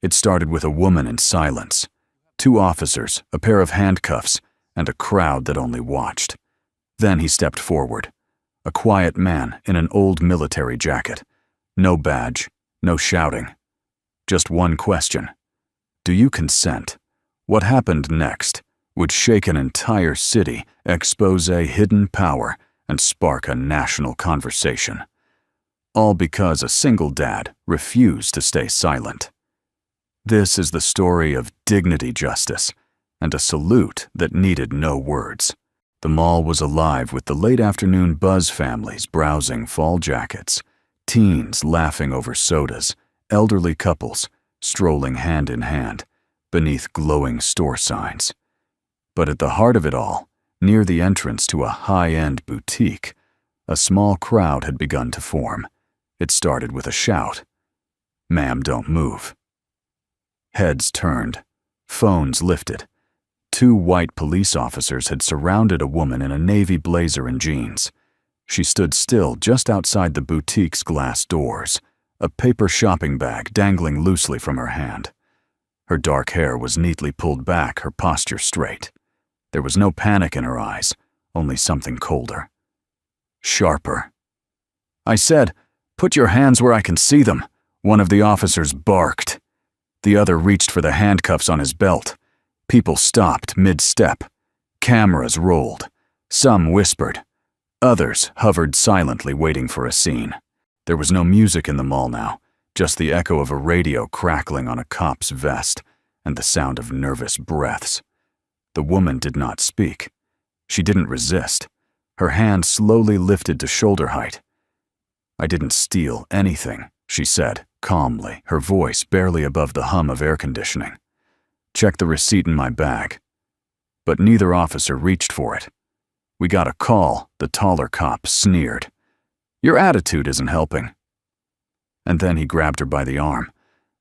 It started with a woman in silence, 2 officers, a pair of handcuffs, and a crowd that only watched. Then he stepped forward, a quiet man in an old military jacket. No badge, no shouting. Just one question. Do you consent? What happened next would shake an entire city, expose hidden power, and spark a national conversation. All because a single dad refused to stay silent. This is the story of dignity justice and a salute that needed no words. The mall was alive with the late afternoon buzz families browsing fall jackets, teens laughing over sodas, elderly couples strolling hand in hand beneath glowing store signs. But at the heart of it all, near the entrance to a high-end boutique, a small crowd had begun to form. It started with a shout. "Ma'am, don't move." Heads turned, phones lifted. 2 white police officers had surrounded a woman in a navy blazer and jeans. She stood still just outside the boutique's glass doors, a paper shopping bag dangling loosely from her hand. Her dark hair was neatly pulled back, her posture straight. There was no panic in her eyes, only something colder. Sharper. "I said, put your hands where I can see them," one of the officers barked. The other reached for the handcuffs on his belt. People stopped mid-step. Cameras rolled. Some whispered. Others hovered silently waiting for a scene. There was no music in the mall now, just the echo of a radio crackling on a cop's vest and the sound of nervous breaths. The woman did not speak. She didn't resist. Her hand slowly lifted to shoulder height. "I didn't steal anything," she said, calmly, her voice barely above the hum of air conditioning. "Check the receipt in my bag." But neither officer reached for it. "We got a call," the taller cop sneered. "Your attitude isn't helping." And then he grabbed her by the arm.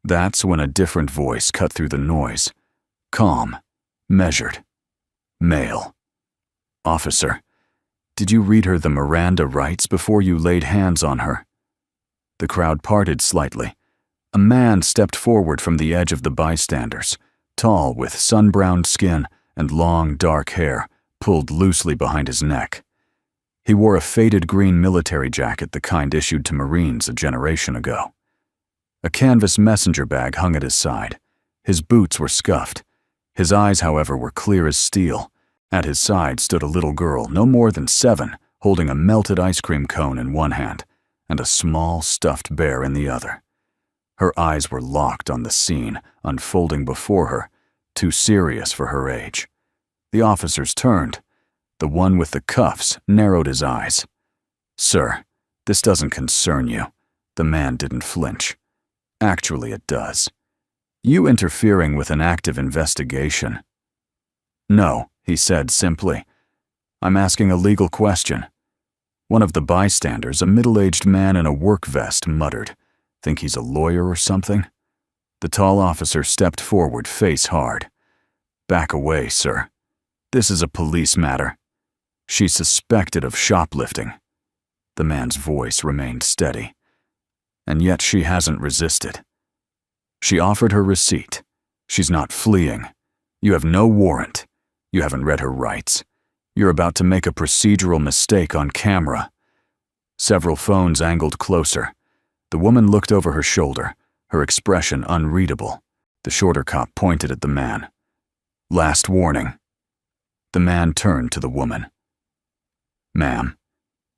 That's when a different voice cut through the noise. Calm, measured, male. "Officer, did you read her the Miranda rights before you laid hands on her?" The crowd parted slightly. A man stepped forward from the edge of the bystanders, tall with sun-browned skin and long, dark hair pulled loosely behind his neck. He wore a faded green military jacket, the kind issued to Marines a generation ago. A canvas messenger bag hung at his side. His boots were scuffed. His eyes, however, were clear as steel. At his side stood a little girl, no more than 7, holding a melted ice cream cone in one hand and a small stuffed bear in the other. Her eyes were locked on the scene unfolding before her, too serious for her age. The officers turned. The one with the cuffs narrowed his eyes. "Sir, this doesn't concern you." The man didn't flinch. "Actually, it does. You interfering with an active investigation." "No," he said simply. "I'm asking a legal question." One of the bystanders, a middle-aged man in a work vest, muttered, "Think he's a lawyer or something?" The tall officer stepped forward, face hard. "Back away, sir. This is a police matter. She's suspected of shoplifting." The man's voice remained steady. "And yet she hasn't resisted. She offered her receipt. She's not fleeing. You have no warrant. You haven't read her rights. You're about to make a procedural mistake on camera." Several phones angled closer. The woman looked over her shoulder, her expression unreadable. The shorter cop pointed at the man. "Last warning." The man turned to the woman. "Ma'am,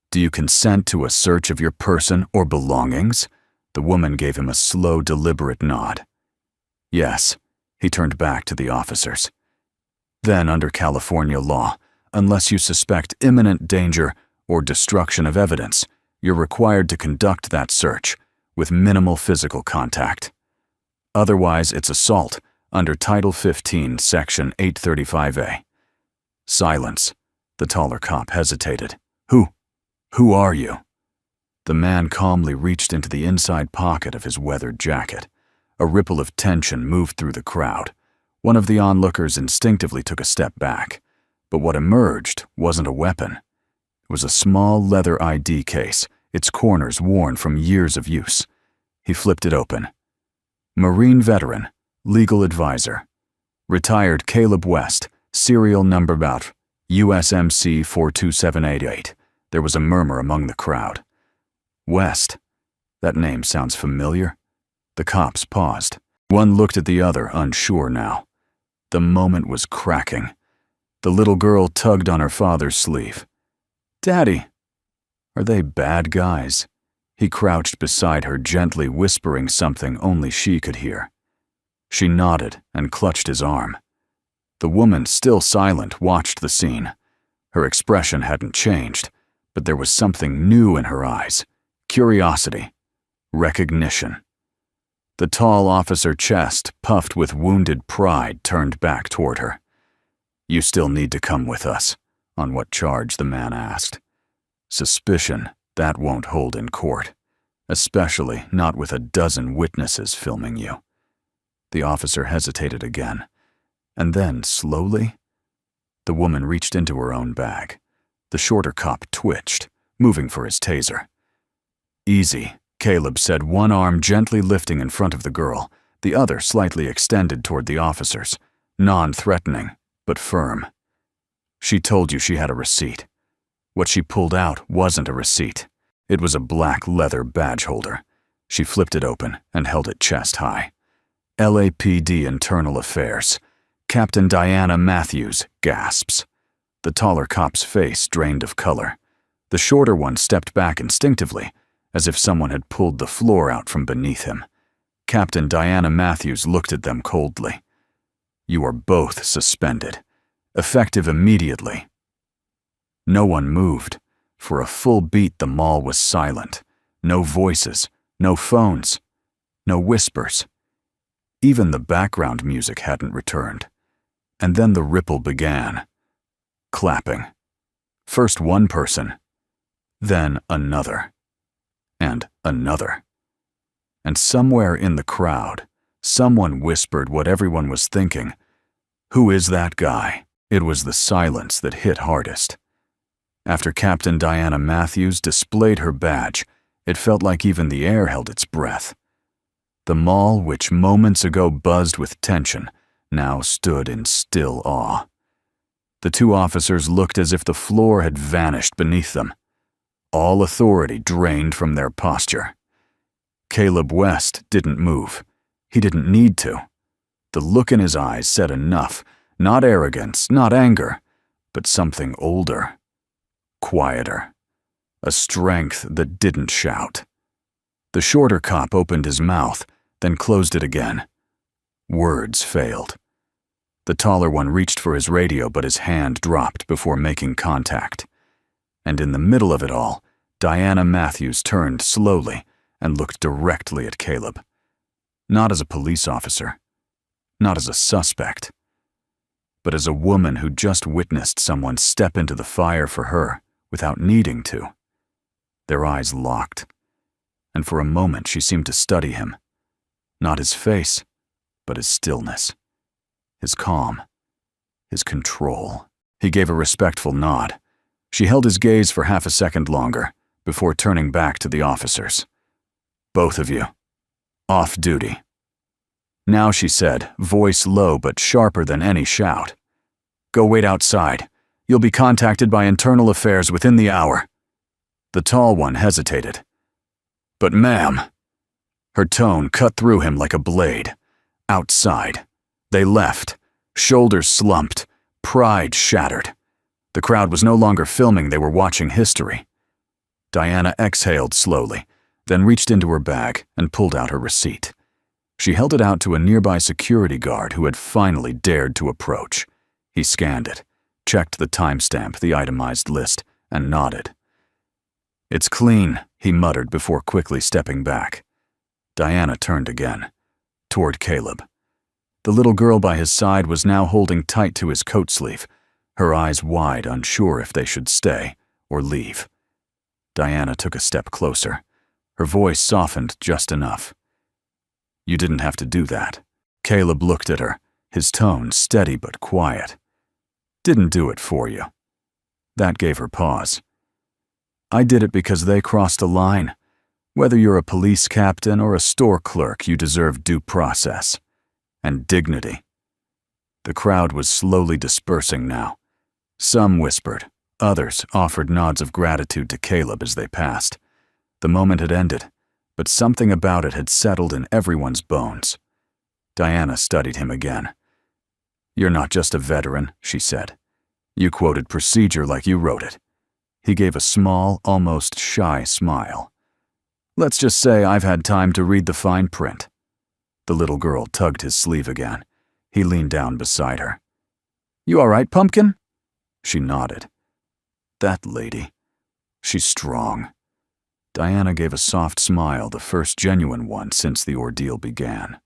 do you consent to a search of your person or belongings?" The woman gave him a slow, deliberate nod. "Yes." He turned back to the officers. "Then, under California law, unless you suspect imminent danger or destruction of evidence, you're required to conduct that search with minimal physical contact. Otherwise, it's assault under Title 15, Section 835A. Silence. The taller cop hesitated. Who are you?" The man calmly reached into the inside pocket of his weathered jacket. A ripple of tension moved through the crowd. One of the onlookers instinctively took a step back. But what emerged wasn't a weapon. It was a small leather ID case, its corners worn from years of use. He flipped it open. Marine veteran, legal advisor. Retired Caleb West, serial number about USMC 42788. There was a murmur among the crowd. West? That name sounds familiar. The cops paused. One looked at the other, unsure now. The moment was cracking. The little girl tugged on her father's sleeve. "Daddy, are they bad guys?" He crouched beside her, gently whispering something only she could hear. She nodded and clutched his arm. The woman, still silent, watched the scene. Her expression hadn't changed, but there was something new in her eyes. Curiosity. Recognition. The tall officer chest, puffed with wounded pride, turned back toward her. "You still need to come with us." "On what charge?" the man asked. "Suspicion, that won't hold in court. Especially not with a dozen witnesses filming you." The officer hesitated again. And then, slowly, the woman reached into her own bag. The shorter cop twitched, moving for his taser. "Easy," Caleb said, one arm gently lifting in front of the girl, the other slightly extended toward the officers, non-threatening, but firm. "She told you she had a receipt." What she pulled out wasn't a receipt. It was a black leather badge holder. She flipped it open and held it chest high. "LAPD Internal Affairs. Captain Diana Matthews," gasps. The taller cop's face drained of color. The shorter one stepped back instinctively, as if someone had pulled the floor out from beneath him. Captain Diana Matthews looked at them coldly. "You are both suspended. Effective immediately." No one moved. For a full beat, the mall was silent. No voices, no phones, no whispers. Even the background music hadn't returned. And then the ripple began. Clapping. First one person, then another, and another. And somewhere in the crowd, someone whispered what everyone was thinking. "Who is that guy?" It was the silence that hit hardest. After Captain Diana Matthews displayed her badge, it felt like even the air held its breath. The mall, which moments ago buzzed with tension, now stood in still awe. The two officers looked as if the floor had vanished beneath them. All authority drained from their posture. Caleb West didn't move. He didn't need to. The look in his eyes said enough. Not arrogance, not anger, but something older, quieter. A strength that didn't shout. The shorter cop opened his mouth, then closed it again. Words failed. The taller one reached for his radio, but his hand dropped before making contact. And in the middle of it all, Diana Matthews turned slowly and looked directly at Caleb. Not as a police officer, not as a suspect, but as a woman who just witnessed someone step into the fire for her without needing to. Their eyes locked, and for a moment she seemed to study him. Not his face, but his stillness, his calm, his control. He gave a respectful nod. She held his gaze for half a second longer before turning back to the officers. "Both of you, off duty." Now she said, voice low but sharper than any shout. "Go wait outside. You'll be contacted by Internal Affairs within the hour." The tall one hesitated. "But ma'am." Her tone cut through him like a blade. Outside. They left, shoulders slumped, pride shattered. The crowd was no longer filming, they were watching history. Diana exhaled slowly, then reached into her bag and pulled out her receipt. She held it out to a nearby security guard who had finally dared to approach. He scanned it, checked the timestamp, the itemized list, and nodded. "It's clean," he muttered before quickly stepping back. Diana turned again, toward Caleb. The little girl by his side was now holding tight to his coat sleeve, her eyes wide, unsure if they should stay or leave. Diana took a step closer. Her voice softened just enough. "You didn't have to do that." Caleb looked at her, his tone steady but quiet. "Didn't do it for you." That gave her pause. "I did it because they crossed a line. Whether you're a police captain or a store clerk, you deserve due process. And dignity. The crowd was slowly dispersing now. Some whispered, others offered nods of gratitude to Caleb as they passed. The moment had ended, but something about it had settled in everyone's bones. Diana studied him again. "You're not just a veteran," she said. "You quoted procedure like you wrote it." He gave a small, almost shy smile. "Let's just say I've had time to read the fine print." The little girl tugged his sleeve again. He leaned down beside her. "You all right, Pumpkin?" She nodded. "That lady. She's strong." Diana gave a soft smile, the first genuine one since the ordeal began.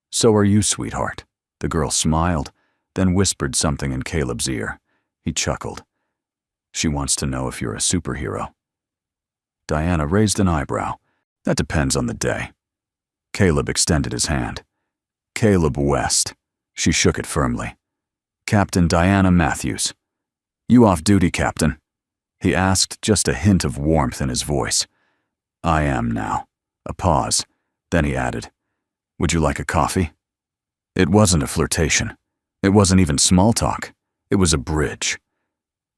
"So are you, sweetheart." The girl smiled, then whispered something in Caleb's ear. He chuckled. "She wants to know if you're a superhero." Diana raised an eyebrow. "That depends on the day." Caleb extended his hand. "Caleb West." She shook it firmly. "Captain Diana Matthews." "You off duty, Captain?" he asked, just a hint of warmth in his voice. "I am now." A pause. Then he added, "Would you like a coffee?" It wasn't a flirtation. It wasn't even small talk. It was a bridge.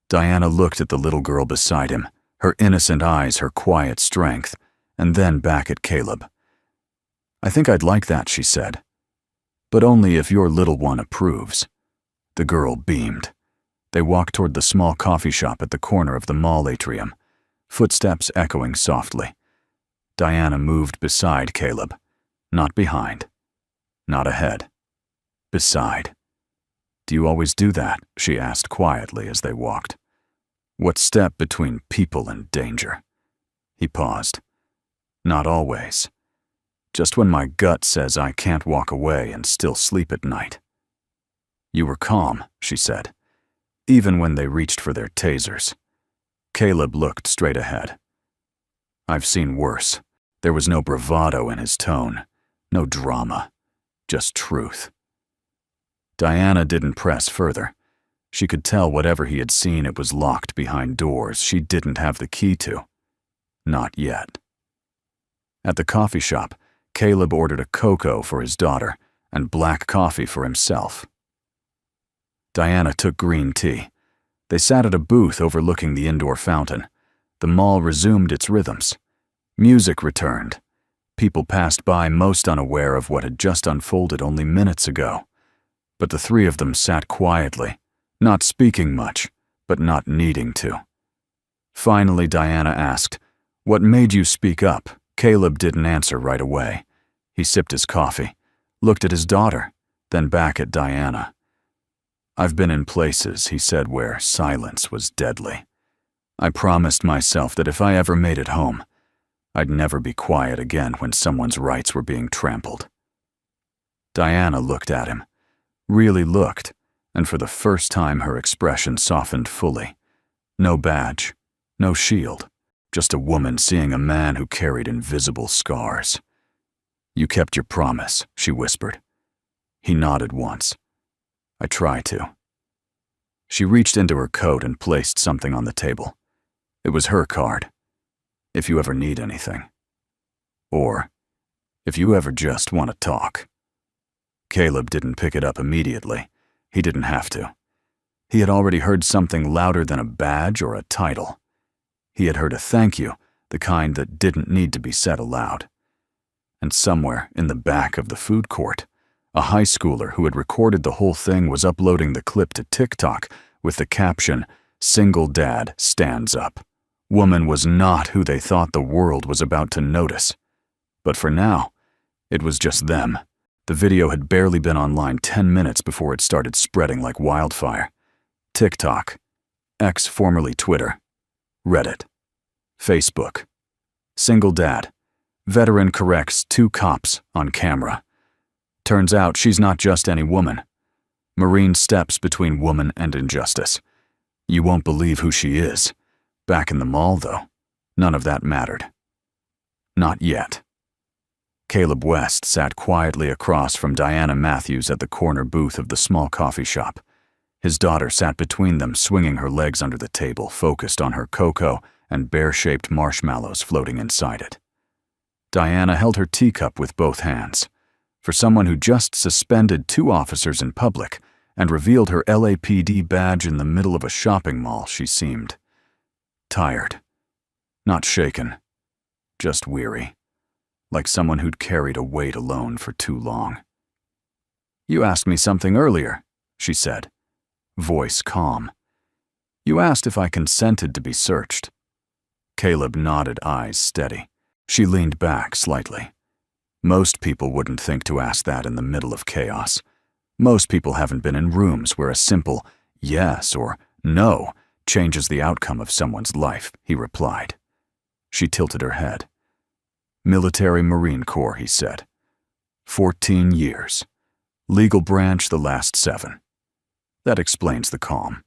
Diana looked at the little girl beside him, her innocent eyes, her quiet strength, and then back at Caleb. "I think I'd like that," she said. "But only if your little one approves." The girl beamed. They walked toward the small coffee shop at the corner of the mall atrium, footsteps echoing softly. Diana moved beside Caleb, not behind, not ahead. Beside. "Do you always do that?" she asked quietly as they walked. "What step between people and danger?" He paused. "Not always. Just when my gut says I can't walk away and still sleep at night." "You were calm," she said, "even when they reached for their tasers." Caleb looked straight ahead. "I've seen worse." There was no bravado in his tone, no drama, just truth. Diana didn't press further. She could tell whatever he had seen, it was locked behind doors she didn't have the key to. Not yet. At the coffee shop, Caleb ordered a cocoa for his daughter and black coffee for himself. Diana took green tea. They sat at a booth overlooking the indoor fountain. The mall resumed its rhythms. Music returned. People passed by, most unaware of what had just unfolded only minutes ago. But the three of them sat quietly, not speaking much, but not needing to. Finally, Diana asked, "What made you speak up?" Caleb didn't answer right away. He sipped his coffee, looked at his daughter, then back at Diana. "I've been in places," he said, "where silence was deadly. I promised myself that if I ever made it home, I'd never be quiet again when someone's rights were being trampled." Diana looked at him, really looked, and for the first time her expression softened fully. No badge, no shield, just a woman seeing a man who carried invisible scars. "You kept your promise," she whispered. He nodded once. "I try to." She reached into her coat and placed something on the table. It was her card. "If you ever need anything. Or, if you ever just want to talk." Caleb didn't pick it up immediately. He didn't have to. He had already heard something louder than a badge or a title. He had heard a thank you, the kind that didn't need to be said aloud. And somewhere in the back of the food court, a high schooler who had recorded the whole thing was uploading the clip to TikTok with the caption, "Singledad stands up." Woman was not who they thought the world was about to notice. But for now, it was just them. The video had barely been online 10 minutes before it started spreading like wildfire. TikTok, X formerly Twitter, Reddit, Facebook. Singledad. Veteran corrects 2 cops on camera. Turns out she's not just any woman. Marine steps between woman and injustice. You won't believe who she is. Back in the mall, though, none of that mattered. Not yet. Caleb West sat quietly across from Diana Matthews at the corner booth of the small coffee shop. His daughter sat between them, swinging her legs under the table, focused on her cocoa and bear-shaped marshmallows floating inside it. Diana held her teacup with both hands. For someone who just suspended 2 officers in public and revealed her LAPD badge in the middle of a shopping mall, she seemed tired. Not shaken. Just weary. Like someone who'd carried a weight alone for too long. "You asked me something earlier," she said, voice calm. "You asked if I consented to be searched." Caleb nodded, eyes steady. She leaned back slightly. Most people wouldn't think to ask that in the middle of chaos. Most people haven't been in rooms where a simple yes or no changes the outcome of someone's life, he replied. She tilted her head. "Military Marine Corps," he said. 14 years. Legal branch the last 7. That explains the calm.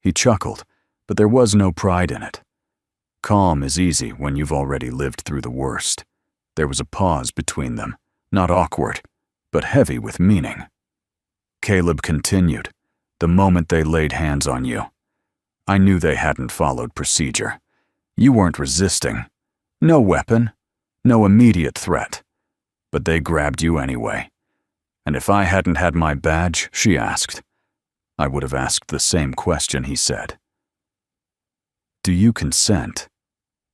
He chuckled, but there was no pride in it. Calm is easy when you've already lived through the worst. There was a pause between them, not awkward, but heavy with meaning. Caleb continued, "The moment they laid hands on you, I knew they hadn't followed procedure. You weren't resisting. No weapon, no immediate threat. But they grabbed you anyway. And if I hadn't had my badge," she asked, "I would have asked the same question," he said. Do you consent?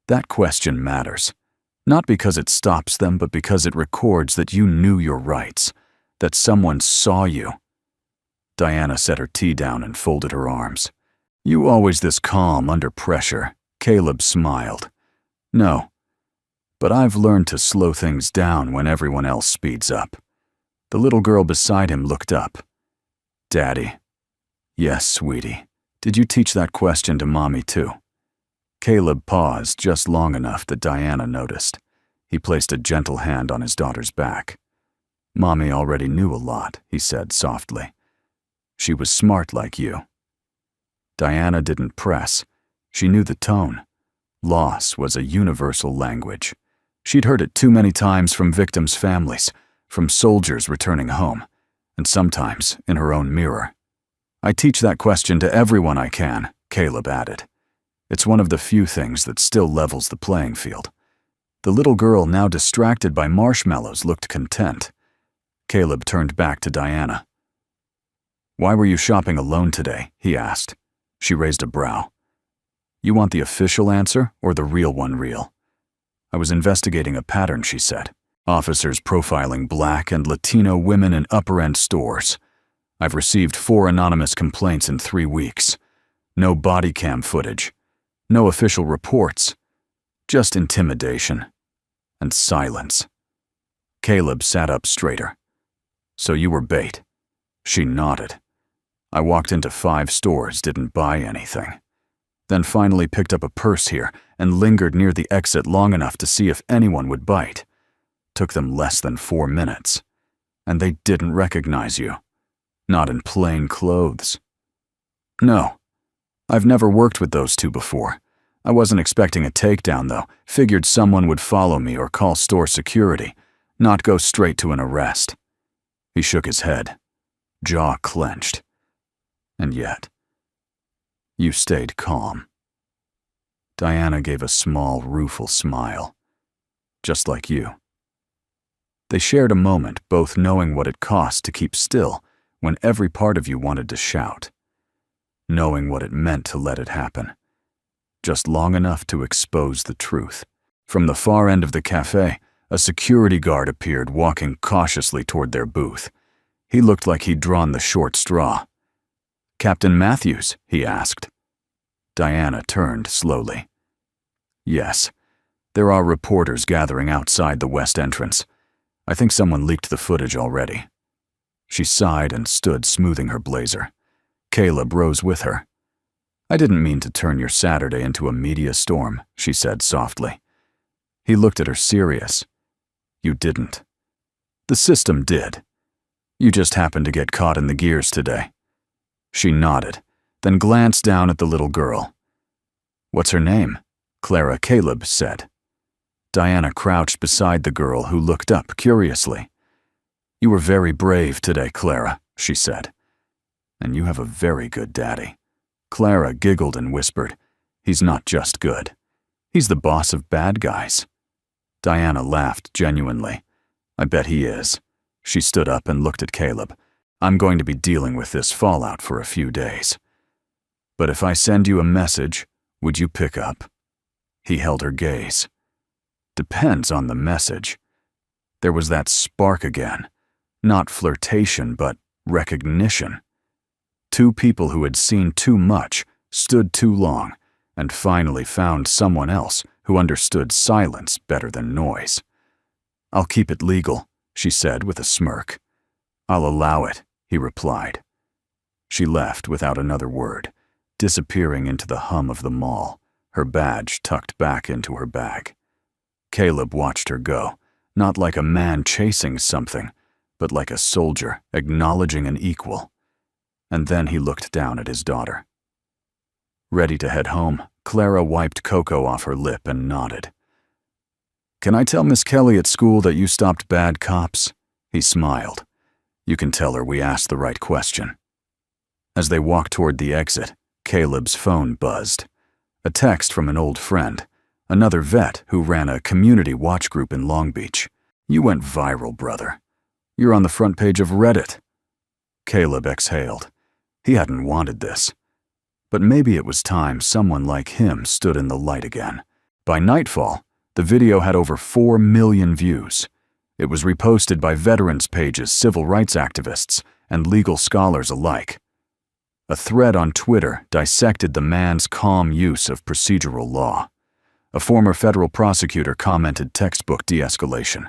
That question matters. Not because it stops them, but because it records that you knew your rights, that someone saw you. Diana set her tea down and folded her arms. "You always this calm under pressure." Caleb smiled. "No, but I've learned to slow things down when everyone else speeds up." The little girl beside him looked up. "Daddy." "Yes, sweetie. Did you teach that question to Mommy too?" Caleb paused just long enough that Diana noticed. He placed a gentle hand on his daughter's back. "Mommy already knew a lot," he said softly. "She was smart like you." Diana didn't press. She knew the tone. Loss was a universal language. She'd heard it too many times from victims' families, from soldiers returning home, and sometimes in her own mirror. "I teach that question to everyone I can," Caleb added. "It's one of the few things that still levels the playing field." The little girl, now distracted by marshmallows, looked content. Caleb turned back to Diana. "Why were you shopping alone today?" he asked. She raised a brow. "You want the official answer or the real one real?" "I was investigating a pattern," she said. "Officers profiling Black and Latino women in upper-end stores. I've received 4 anonymous complaints in 3 weeks. No body cam footage. No official reports. Just intimidation. And silence." Caleb sat up straighter. "So you were bait?" She nodded. "I walked into 5 stores, didn't buy anything. Then finally picked up a purse here and lingered near the exit long enough to see if anyone would bite. Took them less than 4 minutes. And they didn't recognize you. Not in plain clothes." "No. I've never worked with those 2 before. I wasn't expecting a takedown, though. Figured someone would follow me or call store security, not go straight to an arrest." He shook his head, jaw clenched. "And yet, you stayed calm." Diana gave a small, rueful smile. "Just like you." They shared a moment, both knowing what it cost to keep still when every part of you wanted to shout. Knowing what it meant to let it happen. Just long enough to expose the truth. From the far end of the cafe, a security guard appeared, walking cautiously toward their booth. He looked like he'd drawn the short straw. "Captain Matthews?" he asked. Diana turned slowly. "Yes. There are reporters gathering outside the west entrance. I think someone leaked the footage already." She sighed and stood, smoothing her blazer. Caleb rose with her. "I didn't mean to turn your Saturday into a media storm," she said softly. He looked at her serious. "You didn't. The system did. You just happened to get caught in the gears today." She nodded, then glanced down at the little girl. "What's her name?" Clara, Caleb said. Diana crouched beside the girl, who looked up curiously. "You were very brave today, Clara," she said. "And you have a very good daddy." Clara giggled and whispered, "He's not just good. He's the boss of bad guys." Diana laughed genuinely. I bet he is. She stood up and looked at Caleb. I'm going to be dealing with this fallout for a few days. But if I send you a message, would you pick up? He held her gaze. Depends on the message. There was that spark again. Not flirtation, but recognition. Two people who had seen too much, stood too long, and finally found someone else who understood silence better than noise. I'll keep it legal, she said with a smirk. I'll allow it, he replied. She left without another word, disappearing into the hum of the mall, her badge tucked back into her bag. Caleb watched her go, not like a man chasing something, but like a soldier acknowledging an equal. And then he looked down at his daughter. Ready to head home, Clara wiped cocoa off her lip and nodded. Can I tell Miss Kelly at school that you stopped bad cops? He smiled. You can tell her we asked the right question. As they walked toward the exit, Caleb's phone buzzed. A text from an old friend, another vet who ran a community watch group in Long Beach. You went viral, brother. You're on the front page of Reddit. Caleb exhaled. He hadn't wanted this. But maybe it was time someone like him stood in the light again. By nightfall, the video had over 4 million views. It was reposted by veterans pages, civil rights activists, and legal scholars alike. A thread on Twitter dissected the man's calm use of procedural law. A former federal prosecutor commented textbook de-escalation.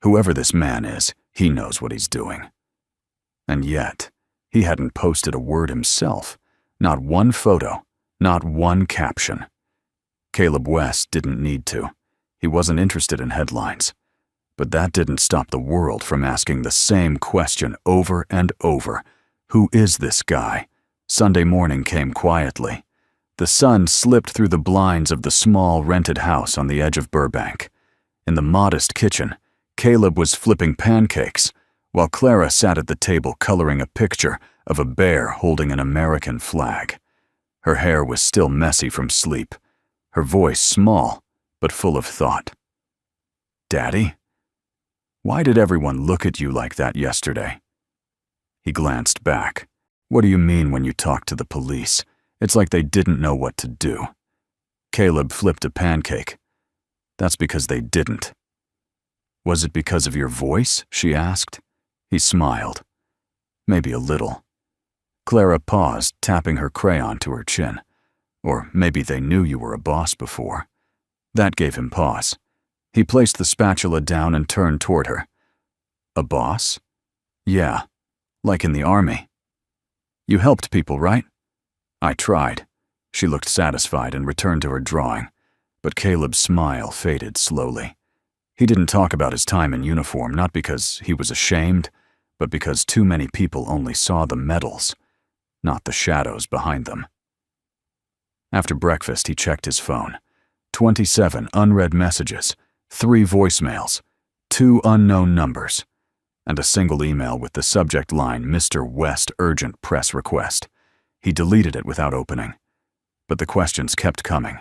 Whoever this man is, he knows what he's doing. And yet, he hadn't posted a word himself. Not one photo, not one caption. Caleb West didn't need to. He wasn't interested in headlines. But that didn't stop the world from asking the same question over and over. Who is this guy? Sunday morning came quietly. The sun slipped through the blinds of the small rented house on the edge of Burbank. In the modest kitchen, Caleb was flipping pancakes, while Clara sat at the table coloring a picture of a bear holding an American flag. Her hair was still messy from sleep, her voice small, but full of thought. Daddy? Why did everyone look at you like that yesterday? He glanced back. What do you mean when you talk to the police? It's like they didn't know what to do. Caleb flipped a pancake. That's because they didn't. Was it because of your voice? She asked. He smiled. Maybe a little. Clara paused, tapping her crayon to her chin. Or maybe they knew you were a boss before. That gave him pause. He placed the spatula down and turned toward her. A boss? Yeah, like in the army. You helped people, right? I tried. She looked satisfied and returned to her drawing, but Caleb's smile faded slowly. He didn't talk about his time in uniform, not because he was ashamed, but because too many people only saw the medals, not the shadows behind them. After breakfast, he checked his phone. 27 unread messages, 3 voicemails, 2 unknown numbers, and a single email with the subject line, Mr. West Urgent Press Request. He deleted it without opening. But the questions kept coming,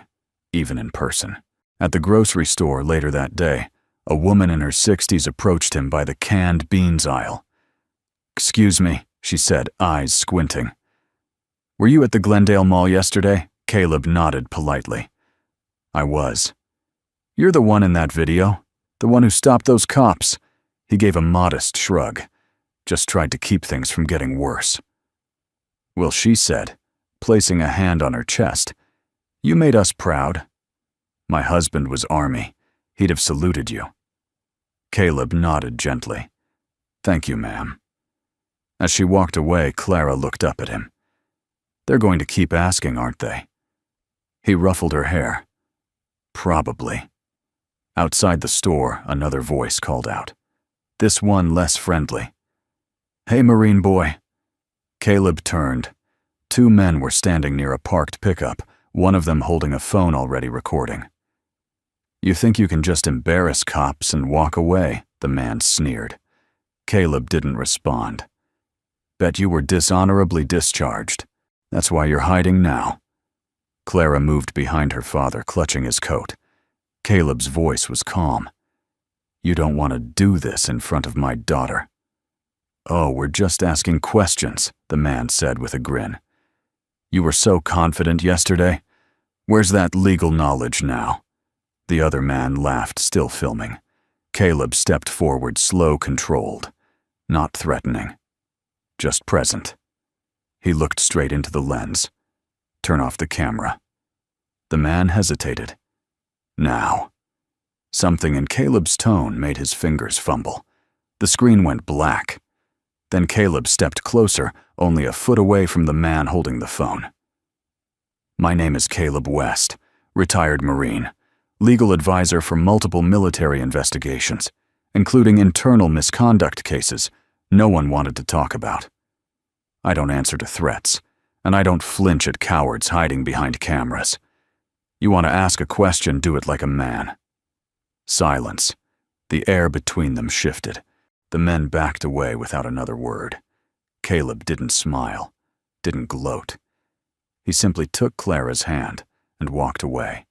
even in person. At the grocery store later that day, a woman in her 60s approached him by the canned beans aisle. Excuse me, she said, eyes squinting. Were you at the Glendale Mall yesterday? Caleb nodded politely. I was. You're the one in that video, the one who stopped those cops. He gave a modest shrug. Just tried to keep things from getting worse. Well, she said, placing a hand on her chest, you made us proud. My husband was Army. He'd have saluted you. Caleb nodded gently. Thank you, ma'am. As she walked away, Clara looked up at him. They're going to keep asking, aren't they? He ruffled her hair. Probably. Outside the store, another voice called out. This one less friendly. Hey, Marine boy. Caleb turned. 2 men were standing near a parked pickup, one of them holding a phone already recording. You think you can just embarrass cops and walk away, the man sneered. Caleb didn't respond. Bet you were dishonorably discharged. That's why you're hiding now. Clara moved behind her father, clutching his coat. Caleb's voice was calm. "You don't want to do this in front of my daughter." "Oh, we're just asking questions," the man said with a grin. "You were so confident yesterday. Where's that legal knowledge now?" The other man laughed, still filming. Caleb stepped forward, slow, controlled. Not threatening. Just present. He looked straight into the lens. "Turn off the camera." The man hesitated. "Now." Something in Caleb's tone made his fingers fumble. The screen went black. Then Caleb stepped closer, only a foot away from the man holding the phone. "My name is Caleb West, retired Marine, legal advisor for multiple military investigations, including internal misconduct cases no one wanted to talk about. I don't answer to threats, and I don't flinch at cowards hiding behind cameras. You want to ask a question, do it like a man." Silence. The air between them shifted. The men backed away without another word. Caleb didn't smile, didn't gloat. He simply took Clara's hand and walked away.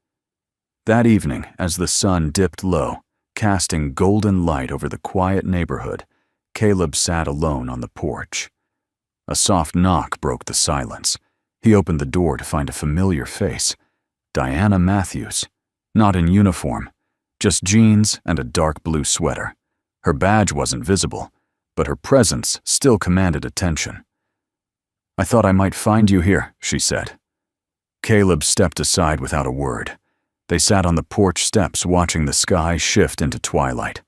That evening, as the sun dipped low, casting golden light over the quiet neighborhood, Caleb sat alone on the porch. A soft knock broke the silence. He opened the door to find a familiar face. Diana Matthews. Not in uniform, just jeans and a dark blue sweater. Her badge wasn't visible, but her presence still commanded attention. "I thought I might find you here," she said. Caleb stepped aside without a word. They sat on the porch steps watching the sky shift into twilight.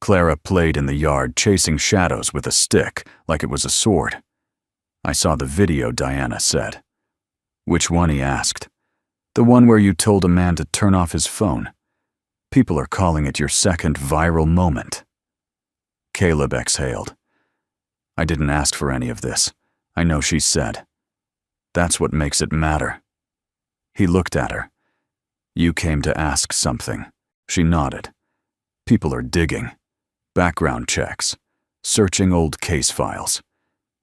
Clara played in the yard, chasing shadows with a stick like it was a sword. "I saw the video," Diana said. "Which one?" he asked. "The one where you told a man to turn off his phone. People are calling it your second viral moment." Caleb exhaled. "I didn't ask for any of this. I know," she said. "That's what makes it matter." He looked at her. "You came to ask something." She nodded. "People are digging. Background checks. Searching old case files.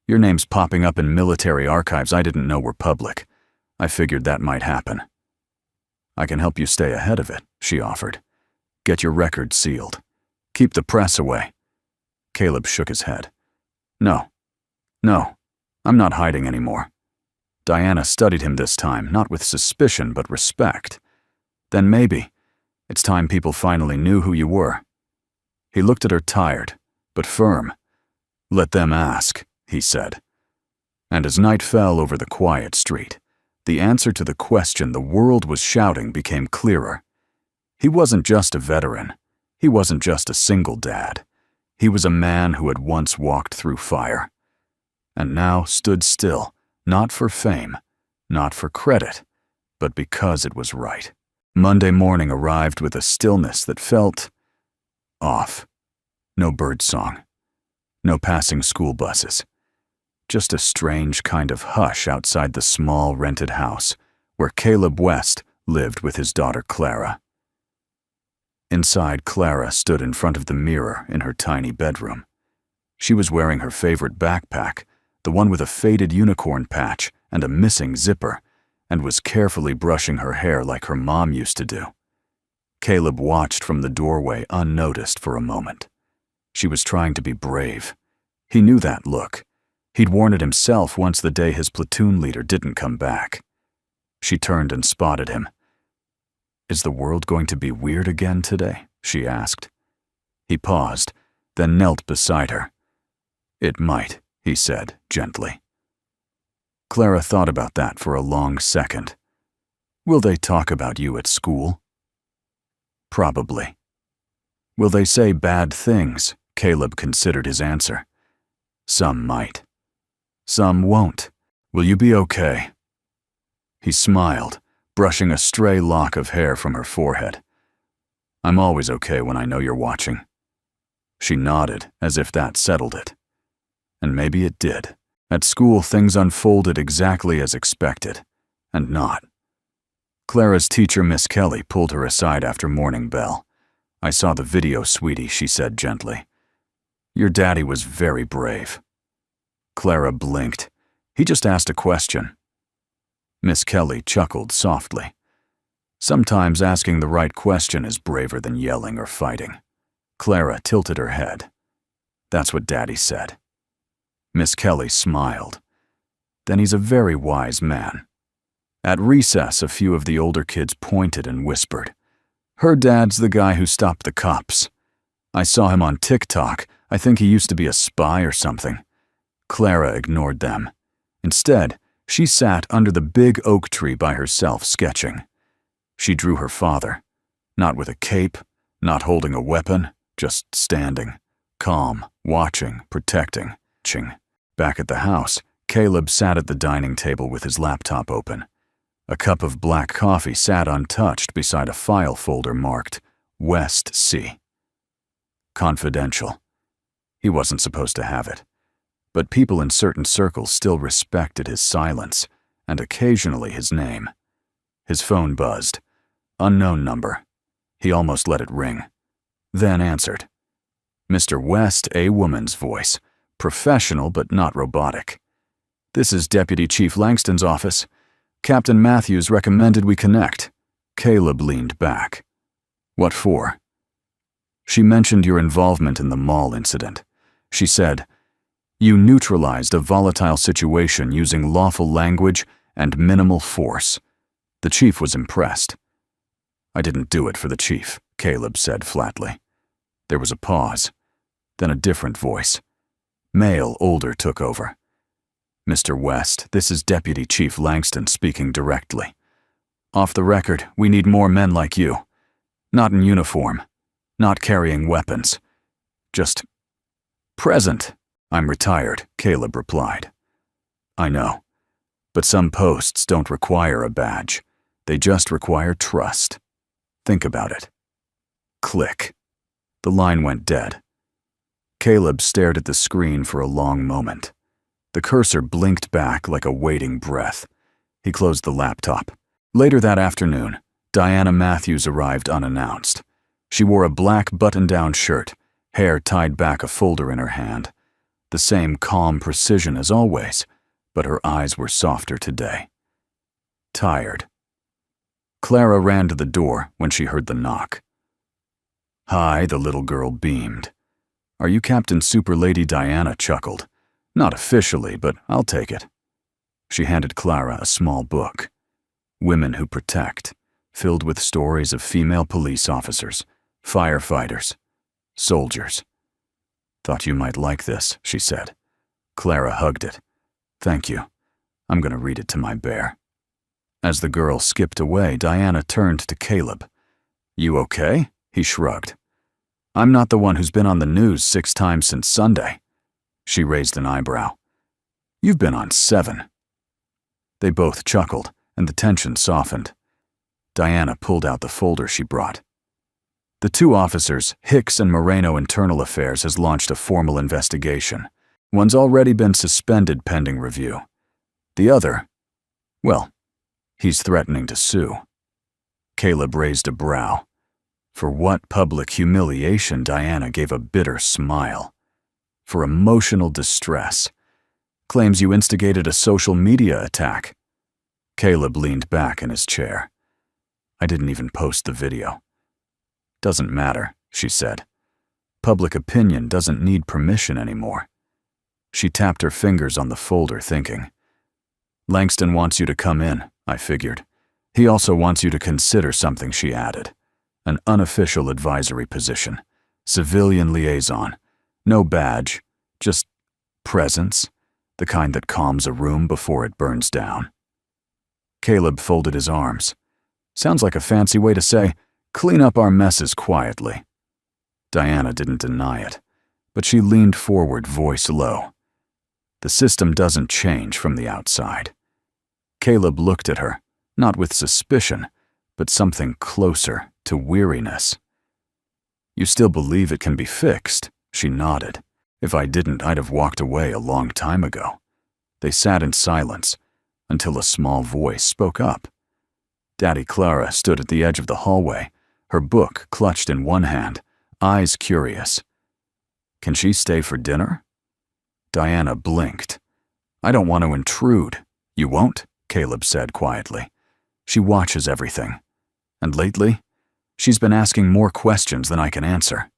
Your name's popping up in military archives I didn't know were public. I figured that might happen." "I can help you stay ahead of it," she offered. "Get your record sealed. Keep the press away." Caleb shook his head. No, I'm not hiding anymore." Diana studied him this time, not with suspicion but respect. "Then maybe it's time people finally knew who you were." He looked at her, tired, but firm. "Let them ask," he said. And as night fell over the quiet street, the answer to the question the world was shouting became clearer. He wasn't just a veteran. He wasn't just a single dad. He was a man who had once walked through fire, and now stood still, not for fame, not for credit, but because it was right. Monday morning arrived with a stillness that felt off. No birdsong. No passing school buses. Just a strange kind of hush outside the small rented house where Caleb West lived with his daughter Clara. Inside, Clara stood in front of the mirror in her tiny bedroom. She was wearing her favorite backpack, the one with a faded unicorn patch and a missing zipper, and was carefully brushing her hair like her mom used to do. Caleb watched from the doorway unnoticed for a moment. She was trying to be brave. He knew that look. He'd worn it himself once the day his platoon leader didn't come back. She turned and spotted him. "Is the world going to be weird again today?" she asked. He paused, then knelt beside her. "It might," he said gently. Clara thought about that for a long second. "Will they talk about you at school?" "Probably." "Will they say bad things?" Caleb considered his answer. "Some might. Some won't. Will you be okay?" He smiled, brushing a stray lock of hair from her forehead. "I'm always okay when I know you're watching." She nodded, as if that settled it. And maybe it did. At school, things unfolded exactly as expected, and not. Clara's teacher, Miss Kelly, pulled her aside after morning bell. "I saw the video, sweetie," she said gently. "Your daddy was very brave." Clara blinked. He just asked a question. Miss Kelly chuckled softly. Sometimes asking the right question is braver than yelling or fighting. Clara tilted her head. That's what Daddy said. Miss Kelly smiled. Then he's a very wise man. At recess, a few of the older kids pointed and whispered, "Her dad's the guy who stopped the cops. I saw him on TikTok. I think he used to be a spy or something." Clara ignored them. Instead, she sat under the big oak tree by herself sketching. She drew her father, not with a cape, not holding a weapon, just standing, calm, watching, protecting. Back at the house, Caleb sat at the dining table with his laptop open. A cup of black coffee sat untouched beside a file folder marked West C. Confidential. He wasn't supposed to have it. But people in certain circles still respected his silence, and occasionally his name. His phone buzzed. Unknown number. He almost let it ring. Then answered. Mr. West, a woman's voice. Professional but not robotic. "This is Deputy Chief Langston's office. Captain Matthews recommended we connect." Caleb leaned back. "What for?" "She mentioned your involvement in the mall incident. She said, you neutralized a volatile situation using lawful language and minimal force. The chief was impressed." "I didn't do it for the chief," Caleb said flatly. There was a pause, then a different voice. Male, older, took over. "Mr. West, this is Deputy Chief Langston speaking directly. Off the record, we need more men like you. Not in uniform, not carrying weapons. Just present." "I'm retired," Caleb replied. "I know, but some posts don't require a badge. They just require trust. Think about it." Click. The line went dead. Caleb stared at the screen for a long moment. The cursor blinked back like a waiting breath. He closed the laptop. Later that afternoon, Diana Matthews arrived unannounced. She wore a black button-down shirt, hair tied back a folder in her hand. The same calm precision as always, but her eyes were softer today. Tired. Clara ran to the door when she heard the knock. "Hi," the little girl beamed. "Are you Captain Super Lady Diana?" chuckled. "Not officially, but I'll take it." She handed Clara a small book. Women Who Protect, filled with stories of female police officers, firefighters, soldiers. "Thought you might like this," she said. Clara hugged it. "Thank you. I'm going to read it to my bear." As the girl skipped away, Diana turned to Caleb. "You okay?" He shrugged. "I'm not the one who's been on the news 6 times since Sunday." She raised an eyebrow. "You've been on 7. They both chuckled, and the tension softened. Diana pulled out the folder she brought. "The 2 officers, Hicks and Moreno Internal Affairs, has launched a formal investigation. One's already been suspended pending review. The other, well, he's threatening to sue." Caleb raised a brow. For what public humiliation? Diana gave a bitter smile. "For emotional distress. Claims you instigated a social media attack." Caleb leaned back in his chair. "I didn't even post the video." "Doesn't matter," she said. "Public opinion doesn't need permission anymore." She tapped her fingers on the folder, thinking. "Langston wants you to come in," I figured. "He also wants you to consider something," she added. "An unofficial advisory position. Civilian liaison. No badge. Just presence. The kind that calms a room before it burns down." Caleb folded his arms. "Sounds like a fancy way to say, clean up our messes quietly." Diana didn't deny it, but she leaned forward, voice low. "The system doesn't change from the outside." Caleb looked at her, not with suspicion, but something closer to weariness. "You still believe it can be fixed?" She nodded. "If I didn't, I'd have walked away a long time ago." They sat in silence until a small voice spoke up. Daddy Clara stood at the edge of the hallway, her book clutched in one hand, eyes curious. "Can she stay for dinner?" Diana blinked. "I don't want to intrude." "You won't?" Caleb said quietly. "She watches everything." And lately, she's been asking more questions than I can answer."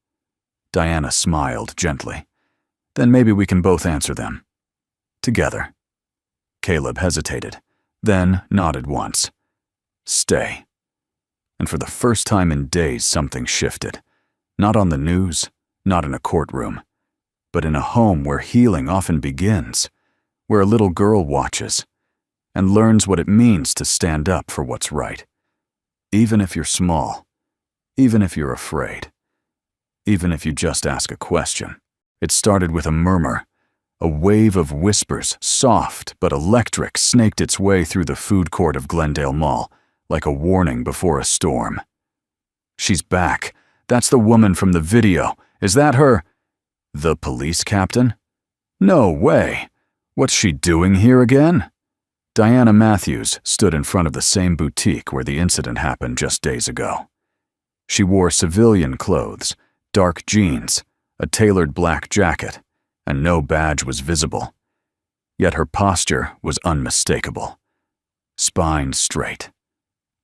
Diana smiled gently. "Then maybe we can both answer them. Together." Caleb hesitated, then nodded once. "Stay." And for the first time in days, something shifted. Not on the news, not in a courtroom, but in a home where healing often begins, where a little girl watches and learns what it means to stand up for what's right. Even if you're small, even if you're afraid, even if you just ask a question. It started with a murmur. A wave of whispers, soft but electric, snaked its way through the food court of Glendale Mall, like a warning before a storm. "She's back. That's the woman from the video. Is that her?" "The police captain?" "No way. What's she doing here again?" Diana Matthews stood in front of the same boutique where the incident happened just days ago. She wore civilian clothes, dark jeans, a tailored black jacket, and no badge was visible. Yet her posture was unmistakable. Spine straight,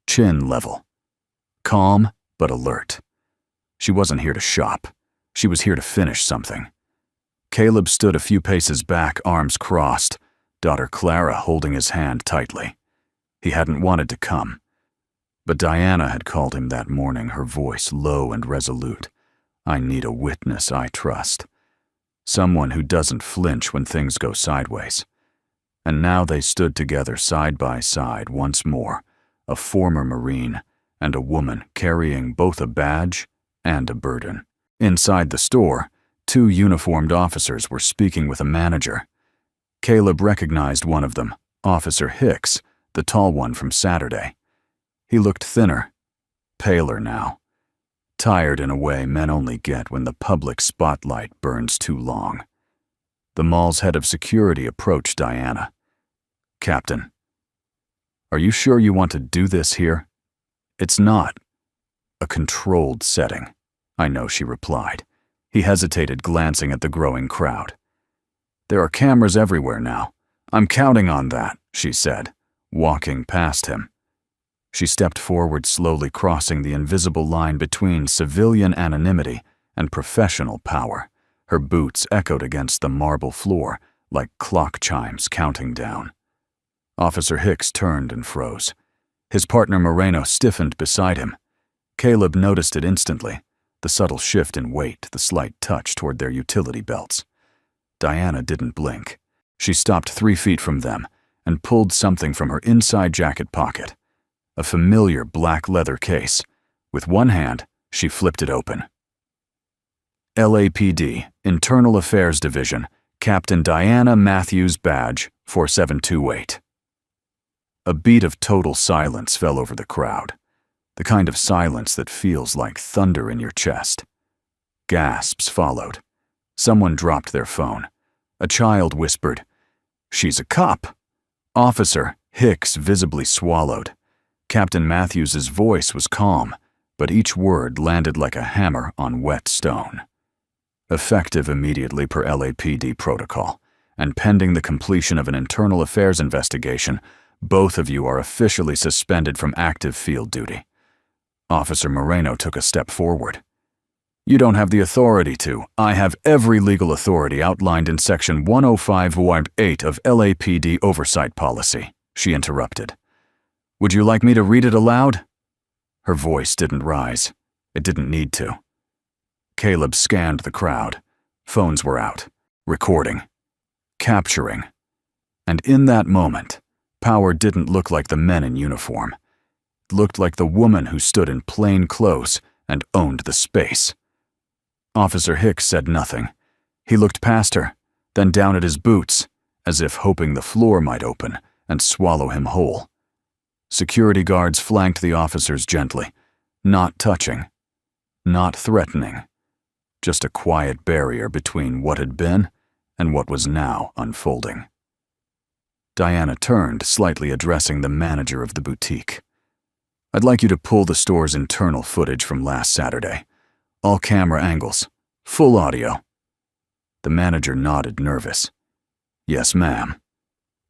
chin level, calm but alert. She wasn't here to shop. She was here to finish something. Caleb stood a few paces back, arms crossed, daughter Clara holding his hand tightly. He hadn't wanted to come, but Diana had called him that morning, her voice low and resolute. "I need a witness I trust. Someone who doesn't flinch when things go sideways." And now they stood together side by side once more, a former Marine and a woman carrying both a badge and a burden. Inside the store, 2 uniformed officers were speaking with a manager. Caleb recognized one of them, Officer Hicks, the tall one from Saturday. He looked thinner, paler now, tired in a way men only get when the public spotlight burns too long. The mall's head of security approached Diana. "Captain, are you sure you want to do this here? It's not a controlled setting." "I know," she replied. He hesitated, glancing at the growing crowd. "There are cameras everywhere now. I'm counting on that," she said, walking past him. She stepped forward slowly, crossing the invisible line between civilian anonymity and professional power. Her boots echoed against the marble floor like clock chimes counting down. Officer Hicks turned and froze. His partner Moreno stiffened beside him. Caleb noticed it instantly, the subtle shift in weight, the slight touch toward their utility belts. Diana didn't blink. She stopped 3 feet from them and pulled something from her inside jacket pocket. A familiar black leather case. With one hand, she flipped it open. "LAPD, Internal Affairs Division, Captain Diana Matthews Badge, 4728. A beat of total silence fell over the crowd, the kind of silence that feels like thunder in your chest. Gasps followed. Someone dropped their phone. A child whispered, "She's a cop." Officer Hicks visibly swallowed. Captain Matthews's voice was calm, but each word landed like a hammer on wet stone. "Effective immediately per LAPD protocol, and pending the completion of an internal affairs investigation, both of you are officially suspended from active field duty." Officer Moreno took a step forward. "You don't have the authority to. I have every legal authority outlined in Section 105(8) of LAPD Oversight Policy," she interrupted. "Would you like me to read it aloud?" Her voice didn't rise. It didn't need to. Caleb scanned the crowd. Phones were out, recording, capturing. And in that moment, power didn't look like the men in uniform. It looked like the woman who stood in plain clothes and owned the space. Officer Hicks said nothing. He looked past her, then down at his boots, as if hoping the floor might open and swallow him whole. Security guards flanked the officers gently, not touching, not threatening, just a quiet barrier between what had been and what was now unfolding. Diana turned, slightly addressing the manager of the boutique. "I'd like you to pull the store's internal footage from last Saturday. All camera angles, full audio." The manager nodded, nervous. "Yes, ma'am."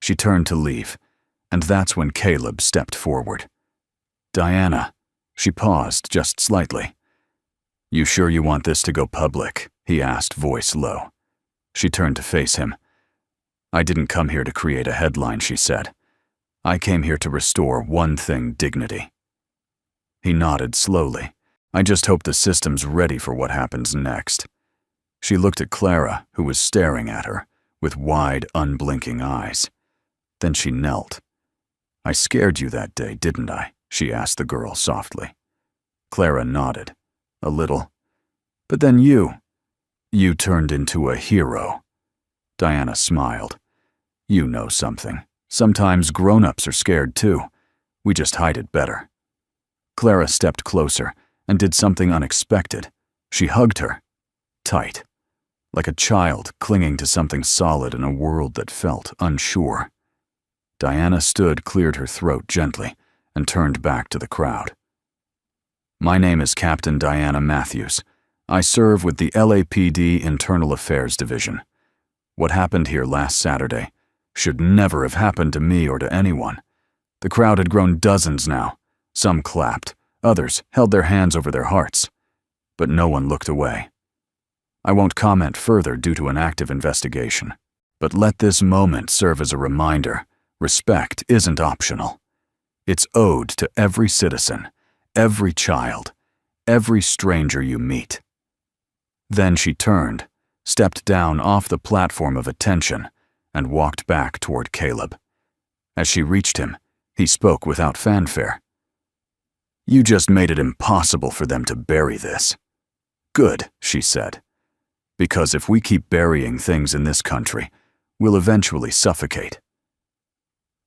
She turned to leave, and that's when Caleb stepped forward. "Diana," She paused just slightly. "You sure you want this to go public?" he asked, voice low. She turned to face him. "I didn't come here to create a headline," she said. "I came here to restore one thing: dignity." He nodded slowly. "I just hope the system's ready for what happens next." She looked at Clara, who was staring at her, with wide, unblinking eyes. Then she knelt. "I scared you that day, didn't I?" she asked the girl softly. Clara nodded. "A little. But then you turned into a hero." Diana smiled. "You know something. Sometimes grown-ups are scared too. We just hide it better." Clara stepped closer and did something unexpected. She hugged her. Tight. Like a child clinging to something solid in a world that felt unsure. Diana stood, cleared her throat gently, and turned back to the crowd. "My name is Captain Diana Matthews. I serve with the LAPD Internal Affairs Division. What happened here last Saturday should never have happened to me or to anyone." The crowd had grown dozens now. Some clapped, others held their hands over their hearts. But no one looked away. I won't comment further due to an active investigation. But let this moment serve as a reminder: respect isn't optional. It's owed to every citizen, every child, every stranger you meet. Then she turned, stepped down off the platform of attention, and walked back toward Caleb. As she reached him, he spoke without fanfare. "You just made it impossible for them to bury this." "Good," she said. "Because if we keep burying things in this country, we'll eventually suffocate."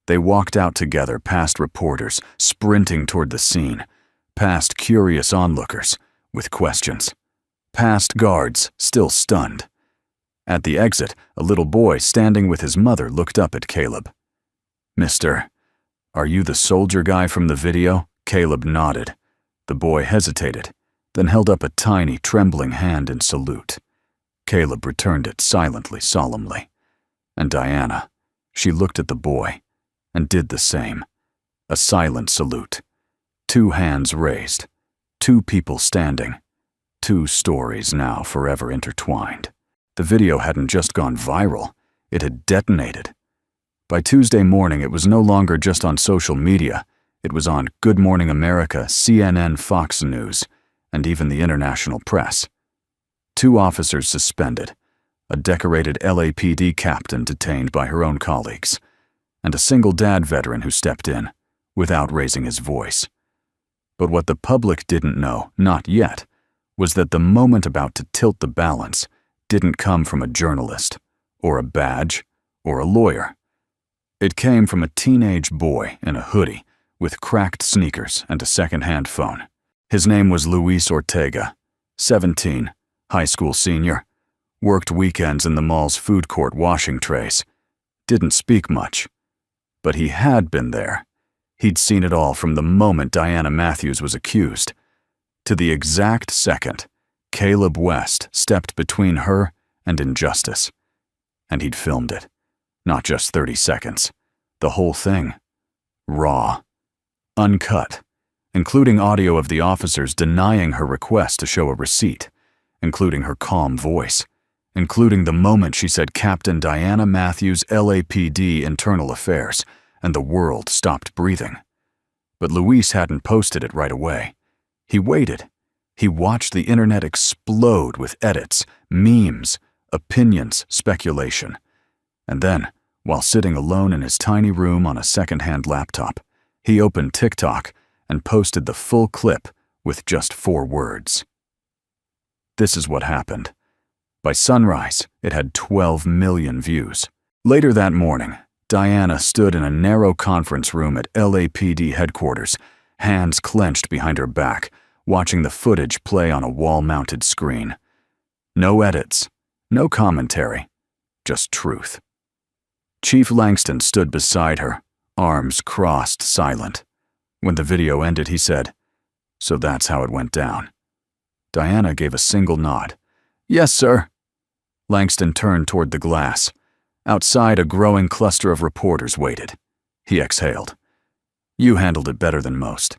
They walked out together past reporters sprinting toward the scene, past curious onlookers with questions, past guards still stunned. At the exit, a little boy standing with his mother looked up at Caleb. "Mister, are you the soldier guy from the video?" Caleb nodded. The boy hesitated, then held up a tiny, trembling hand in salute. Caleb returned it silently, solemnly. And Diana, she looked at the boy and did the same. A silent salute. 2 hands raised. 2 people standing. 2 stories now forever intertwined. The video hadn't just gone viral, it had detonated. By Tuesday morning, it was no longer just on social media. It was on Good Morning America, CNN, Fox News, and even the international press. 2 officers suspended, a decorated LAPD captain detained by her own colleagues, and a single-dad veteran who stepped in, without raising his voice. But what the public didn't know, not yet, was that the moment about to tilt the balance didn't come from a journalist, or a badge, or a lawyer. It came from a teenage boy in a hoodie, with cracked sneakers and a second-hand phone. His name was Luis Ortega, 17, high school senior, worked weekends in the mall's food court washing trays. Didn't speak much. But he had been there. He'd seen it all from the moment Diana Matthews was accused. To the exact second, Caleb West stepped between her and injustice. And he'd filmed it. Not just 30 seconds. The whole thing. Raw. Uncut. Including audio of the officers denying her request to show a receipt. Including her calm voice. Including the moment she said Captain Diana Matthews, LAPD Internal Affairs, and the world stopped breathing. But Luis hadn't posted it right away. He waited. He watched the internet explode with edits, memes, opinions, speculation. And then, while sitting alone in his tiny room on a second-hand laptop, he opened TikTok and posted the full clip with just 4 words. This is what happened. By sunrise, it had 12 million views. Later that morning, Diana stood in a narrow conference room at LAPD headquarters, hands clenched behind her back, watching the footage play on a wall-mounted screen. No edits, no commentary, just truth. Chief Langston stood beside her, arms crossed, silent. When the video ended, he said, "So that's how it went down." Diana gave a single nod. "Yes, sir." Langston turned toward the glass. Outside, a growing cluster of reporters waited. He exhaled. "You handled it better than most."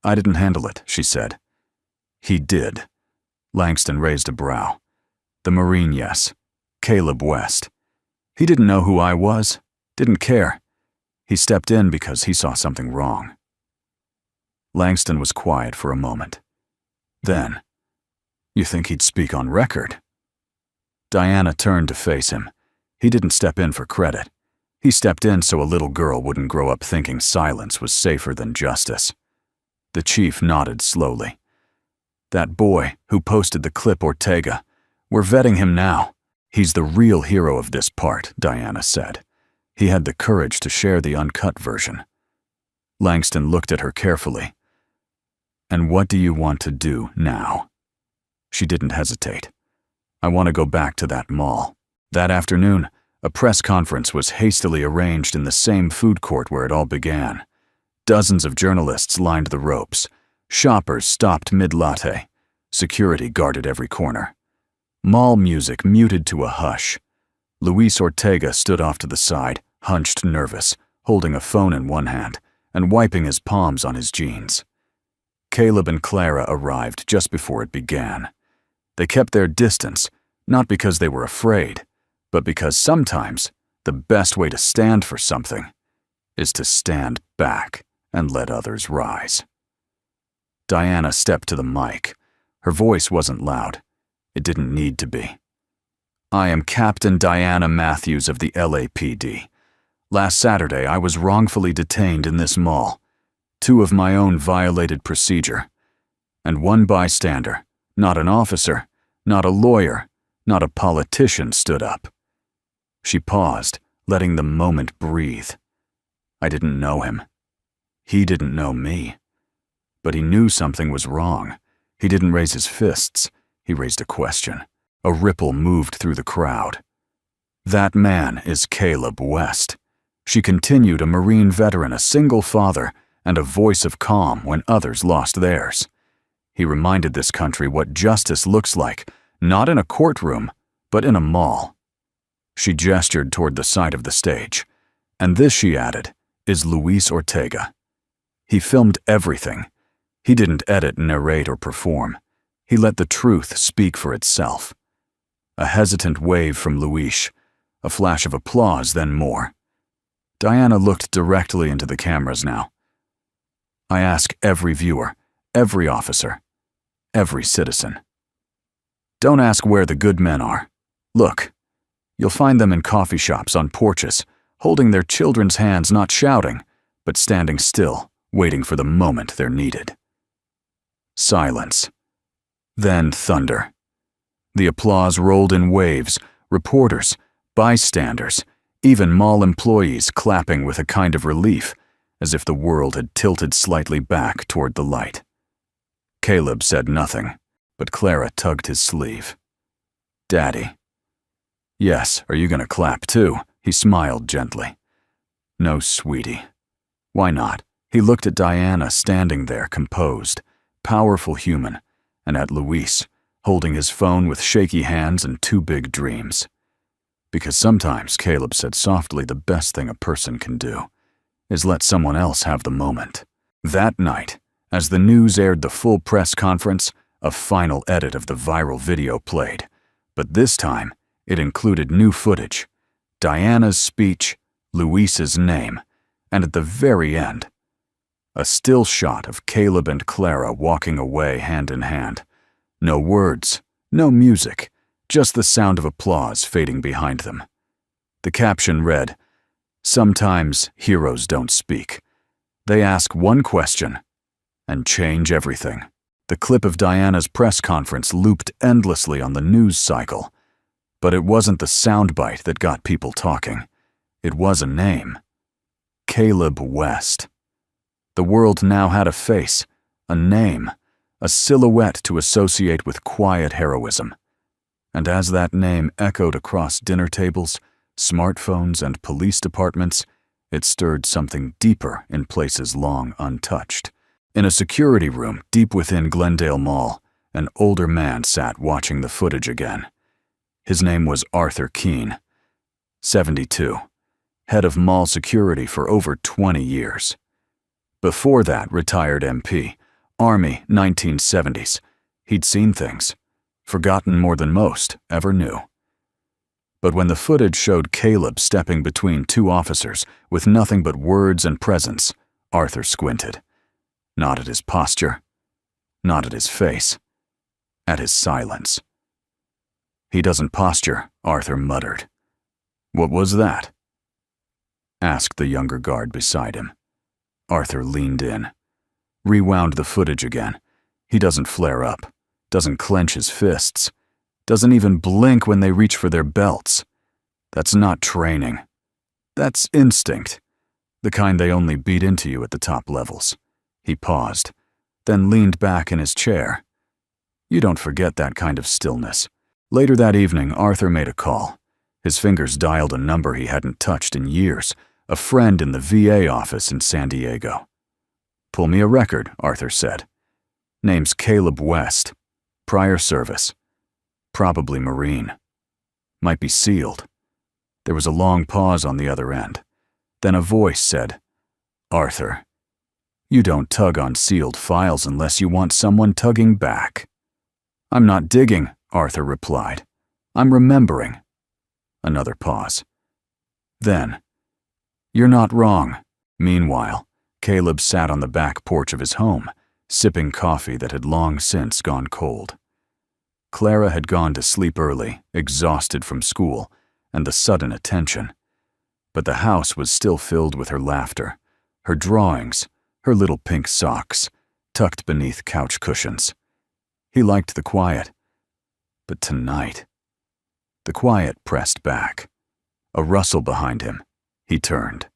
I didn't handle it, she said. He did. Langston raised a brow. The Marine, yes. Caleb West. He didn't know who I was, didn't care. He stepped in because he saw something wrong. Langston was quiet for a moment. Then, you think he'd speak on record? Diana turned to face him. He didn't step in for credit. He stepped in so a little girl wouldn't grow up thinking silence was safer than justice. The chief nodded slowly. That boy who posted the clip, Ortega. We're vetting him now. He's the real hero of this part, Diana said. He had the courage to share the uncut version. Langston looked at her carefully. And what do you want to do now? She didn't hesitate. I want to go back to that mall. That afternoon, a press conference was hastily arranged in the same food court where it all began. Dozens of journalists lined the ropes. Shoppers stopped mid-latte. Security guarded every corner. Mall music muted to a hush. Luis Ortega stood off to the side, hunched nervous, holding a phone in one hand and wiping his palms on his jeans. Caleb and Clara arrived just before it began. They kept their distance, not because they were afraid, but because sometimes the best way to stand for something is to stand back and let others rise. Diana stepped to the mic. Her voice wasn't loud. It didn't need to be. I am Captain Diana Matthews of the LAPD. Last Saturday, I was wrongfully detained in this mall. 2 of my own violated procedure. And 1 bystander, not an officer, not a lawyer, not a politician, stood up. She paused, letting the moment breathe. I didn't know him. He didn't know me. But he knew something was wrong. He didn't raise his fists. He raised a question. A ripple moved through the crowd. That man is Caleb West. She continued, a Marine veteran, a single father, and a voice of calm when others lost theirs. He reminded this country what justice looks like, not in a courtroom, but in a mall. She gestured toward the side of the stage. And this, she added, is Luis Ortega. He filmed everything. He didn't edit, narrate, or perform. He let the truth speak for itself. A hesitant wave from Luis, a flash of applause, then more. Diana looked directly into the cameras now. I ask every viewer, every officer, every citizen. Don't ask where the good men are. Look, you'll find them in coffee shops, on porches, holding their children's hands, not shouting, but standing still, waiting for the moment they're needed. Silence. Then thunder. The applause rolled in waves, reporters, bystanders, even mall employees clapping with a kind of relief, as if the world had tilted slightly back toward the light. Caleb said nothing, but Clara tugged his sleeve. Daddy. Yes, are you gonna clap too? He smiled gently. No, sweetie. Why not? He looked at Diana standing there, composed, powerful human, and at Luis, holding his phone with shaky hands and 2 big dreams. Because sometimes, Caleb said softly, the best thing a person can do is let someone else have the moment. That night, as the news aired the full press conference, a final edit of the viral video played. But this time, it included new footage, Diana's speech, Luis's name, and at the very end, a still shot of Caleb and Clara walking away hand in hand. No words, no music, just the sound of applause fading behind them. The caption read, "Sometimes heroes don't speak. They ask one question and change everything." The clip of Diana's press conference looped endlessly on the news cycle. But it wasn't the soundbite that got people talking. It was a name. Caleb West. The world now had a face, a name, a silhouette to associate with quiet heroism. And as that name echoed across dinner tables, smartphones, and police departments, it stirred something deeper in places long untouched. In a security room deep within Glendale Mall, an older man sat watching the footage again. His name was Arthur Keene, 72, head of mall security for over 20 years. Before that, retired MP, Army, 1970s. He'd seen things, forgotten more than most ever knew. But when the footage showed Caleb stepping between two officers with nothing but words and presence, Arthur squinted. Not at his posture, not at his face, at his silence. He doesn't posture, Arthur muttered. What was that? Asked the younger guard beside him. Arthur leaned in, rewound the footage again. He doesn't flare up, doesn't clench his fists, doesn't even blink when they reach for their belts. That's not training. That's instinct, the kind they only beat into you at the top levels. He paused, then leaned back in his chair. You don't forget that kind of stillness. Later that evening, Arthur made a call. His fingers dialed a number he hadn't touched in years, a friend in the VA office in San Diego. Pull me a record, Arthur said. Name's Caleb West. Prior service. Probably Marine. Might be sealed. There was a long pause on the other end. Then a voice said, Arthur, you don't tug on sealed files unless you want someone tugging back. I'm not digging, Arthur replied. I'm remembering. Another pause. Then, you're not wrong. Meanwhile, Caleb sat on the back porch of his home, sipping coffee that had long since gone cold. Clara had gone to sleep early, exhausted from school and the sudden attention. But the house was still filled with her laughter, her drawings, her little pink socks, tucked beneath couch cushions. He liked the quiet. But tonight, the quiet pressed back. A rustle behind him. He turned.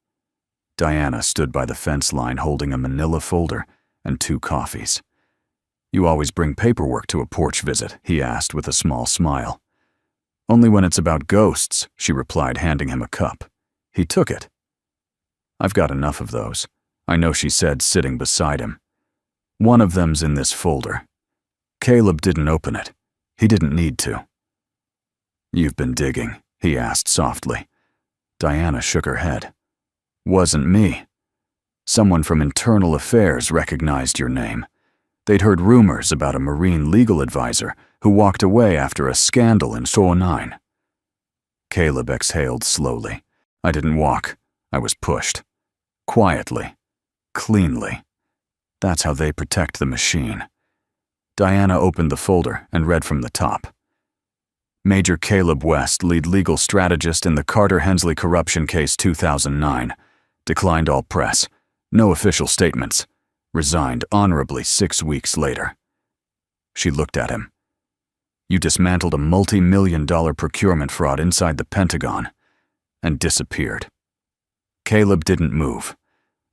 Diana stood by the fence line holding a manila folder and 2 coffees. You always bring paperwork to a porch visit, he asked with a small smile. Only when it's about ghosts, she replied, handing him a cup. He took it. I've got enough of those, I know, she said, sitting beside him. One of them's in this folder. Caleb didn't open it. He didn't need to. You've been digging, he asked softly. Diana shook her head. Wasn't me. Someone from Internal Affairs recognized your name. They'd heard rumors about a Marine legal advisor who walked away after a scandal in Show 9. Caleb exhaled slowly. I didn't walk. I was pushed. Quietly. Cleanly. That's how they protect the machine. Diana opened the folder and read from the top. Major Caleb West, lead legal strategist in the Carter Hensley corruption case 2009. Declined all press. No official statements. Resigned honorably 6 weeks later. She looked at him. You dismantled a multi-million-dollar procurement fraud inside the Pentagon and disappeared. Caleb didn't move.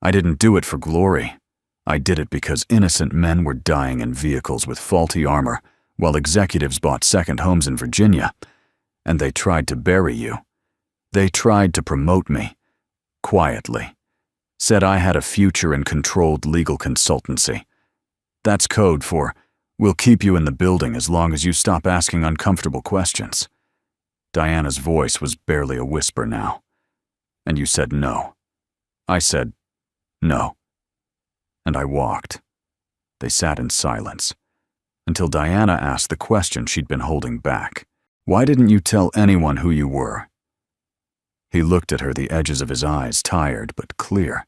I didn't do it for glory. I did it because innocent men were dying in vehicles with faulty armor while executives bought second homes in Virginia, and they tried to bury you. They tried to promote me. Quietly. Said I had a future in controlled legal consultancy. That's code for, we'll keep you in the building as long as you stop asking uncomfortable questions. Diana's voice was barely a whisper now. And you said no. I said no. And I walked. They sat in silence, until Diana asked the question she'd been holding back. Why didn't you tell anyone who you were? He looked at her, the edges of his eyes tired but clear.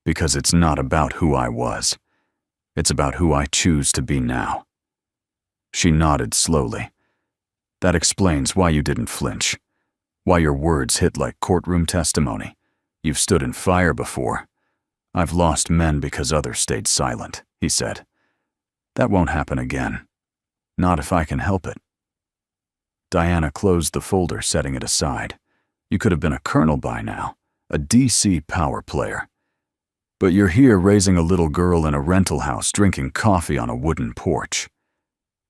Because it's not about who I was. It's about who I choose to be now. She nodded slowly. That explains why you didn't flinch. Why your words hit like courtroom testimony. You've stood in fire before. I've lost men because others stayed silent, he said. That won't happen again. Not if I can help it. Diana closed the folder, setting it aside. You could have been a colonel by now, a DC power player. But you're here raising a little girl in a rental house drinking coffee on a wooden porch.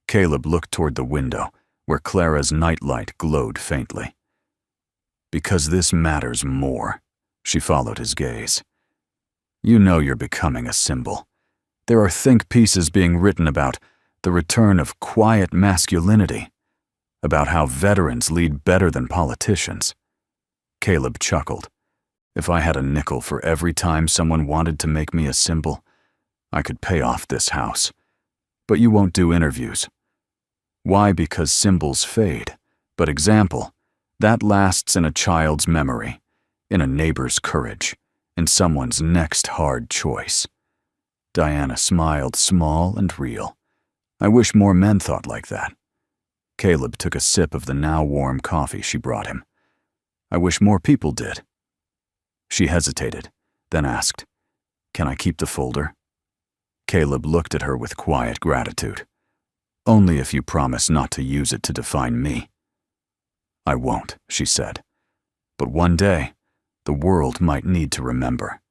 Caleb looked toward the window, where Clara's nightlight glowed faintly. Because this matters more, she followed his gaze. You know you're becoming a symbol. There are think pieces being written about the return of quiet masculinity, about how veterans lead better than politicians. Caleb chuckled. If I had a nickel for every time someone wanted to make me a symbol, I could pay off this house. But you won't do interviews. Why? Because symbols fade. But example, that lasts in a child's memory, in a neighbor's courage, in someone's next hard choice. Diana smiled, small and real. I wish more men thought like that. Caleb took a sip of the now warm coffee she brought him. I wish more people did. She hesitated, then asked, "Can I keep the folder?" Caleb looked at her with quiet gratitude. "Only if you promise not to use it to define me." "I won't," she said. "But one day, the world might need to remember."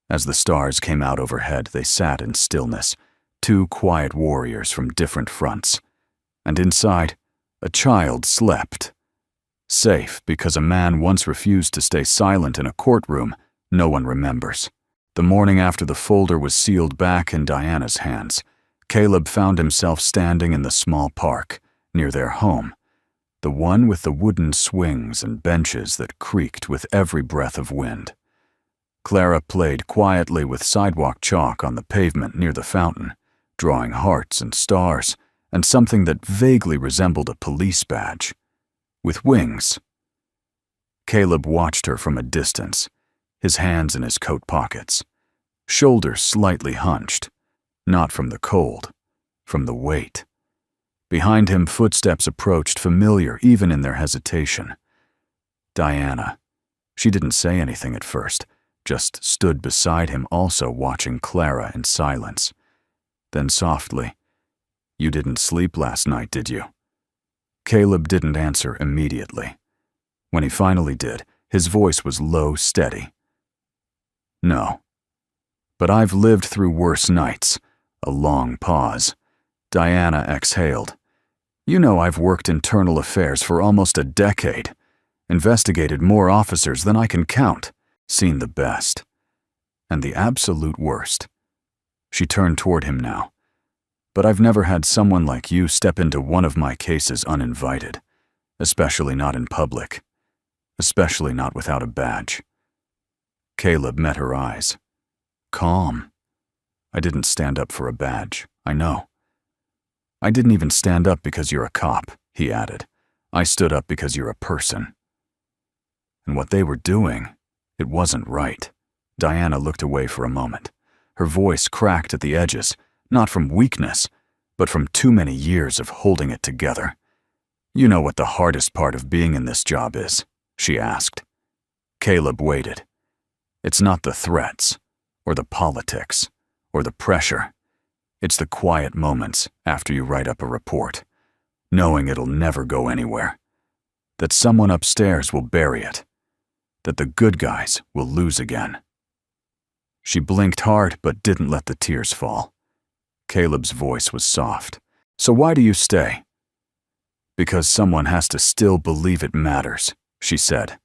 As the stars came out overhead, they sat in stillness, two quiet warriors from different fronts. And inside, a child slept. Safe because a man once refused to stay silent in a courtroom no one remembers. The morning after the folder was sealed back in Diana's hands, Caleb found himself standing in the small park near their home, the one with the wooden swings and benches that creaked with every breath of wind. Clara played quietly with sidewalk chalk on the pavement near the fountain, drawing hearts and stars and something that vaguely resembled a police badge, with wings. Caleb watched her from a distance, his hands in his coat pockets, shoulders slightly hunched, not from the cold, from the weight. Behind him, footsteps approached, familiar even in their hesitation. Diana. She didn't say anything at first, just stood beside him, also watching Clara in silence. Then softly, "You didn't sleep last night, did you?" Caleb didn't answer immediately. When he finally did, his voice was low, steady. "No. But I've lived through worse nights." A long pause. Diana exhaled. "You know I've worked internal affairs for almost a decade, investigated more officers than I can count, seen the best. And the absolute worst." She turned toward him now. "But I've never had someone like you step into one of my cases uninvited, especially not in public, especially not without a badge." Caleb met her eyes. Calm. "I didn't stand up for a badge, I know." "I didn't even stand up because you're a cop," he added. "I stood up because you're a person." And what they were doing, it wasn't right. Diana looked away for a moment. Her voice cracked at the edges, not from weakness, but from too many years of holding it together. "You know what the hardest part of being in this job is?" she asked. Caleb waited. "It's not the threats, or the politics, or the pressure. It's the quiet moments after you write up a report, knowing it'll never go anywhere, that someone upstairs will bury it, that the good guys will lose again." She blinked hard but didn't let the tears fall. Caleb's voice was soft. "So why do you stay?" "Because someone has to still believe it matters," she said.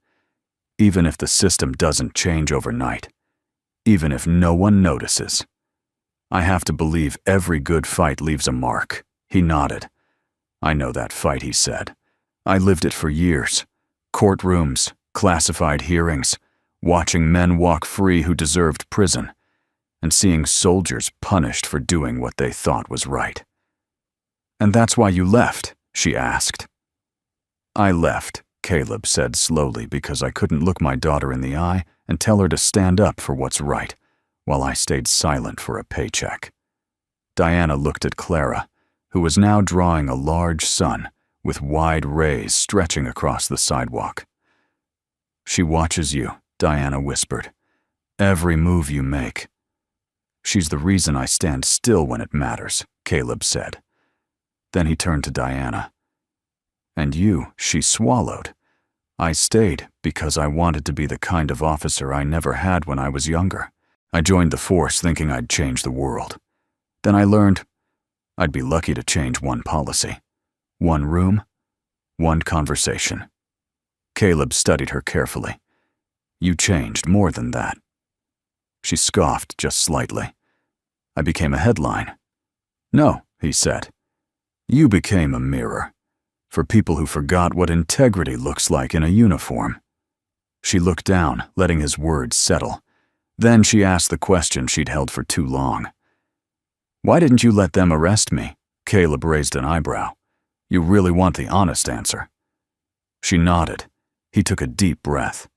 "Even if the system doesn't change overnight, even if no one notices. I have to believe every good fight leaves a mark." He nodded. "I know that fight," he said. "I lived it for years. Courtrooms, classified hearings, watching men walk free who deserved prison, and seeing soldiers punished for doing what they thought was right." "And that's why you left?" she asked. "I left," Caleb said slowly, "because I couldn't look my daughter in the eye and tell her to stand up for what's right, while I stayed silent for a paycheck." Diana looked at Clara, who was now drawing a large sun with wide rays stretching across the sidewalk. "She watches you," Diana whispered. "Every move you make." "She's the reason I stand still when it matters," Caleb said. Then he turned to Diana. "And you," she swallowed. "I stayed because I wanted to be the kind of officer I never had when I was younger. I joined the force thinking I'd change the world. Then I learned I'd be lucky to change one policy, one room, one conversation." Caleb studied her carefully. "You changed more than that." She scoffed just slightly. "I became a headline." "No," he said. "You became a mirror, for people who forgot what integrity looks like in a uniform." She looked down, letting his words settle. Then she asked the question she'd held for too long. Why didn't you let them arrest me? Caleb raised an eyebrow. You really want the honest answer? She nodded. He took a deep breath.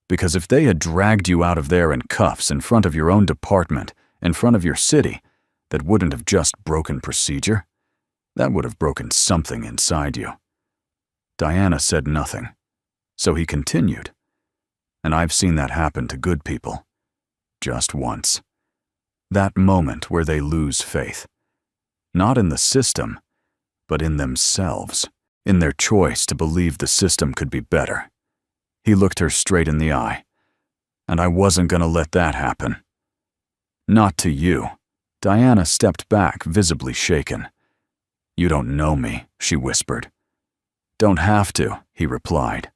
Because if they had dragged you out of there in cuffs in front of your own department, in front of your city, that wouldn't have just broken procedure. That would have broken something inside you. Diana said nothing. So he continued. And I've seen that happen to good people. Just once. That moment where they lose faith. Not in the system, but in themselves, in their choice to believe the system could be better. He looked her straight in the eye. And I wasn't going to let that happen. Not to you. Diana stepped back, visibly shaken. You don't know me, she whispered. Don't have to, he replied.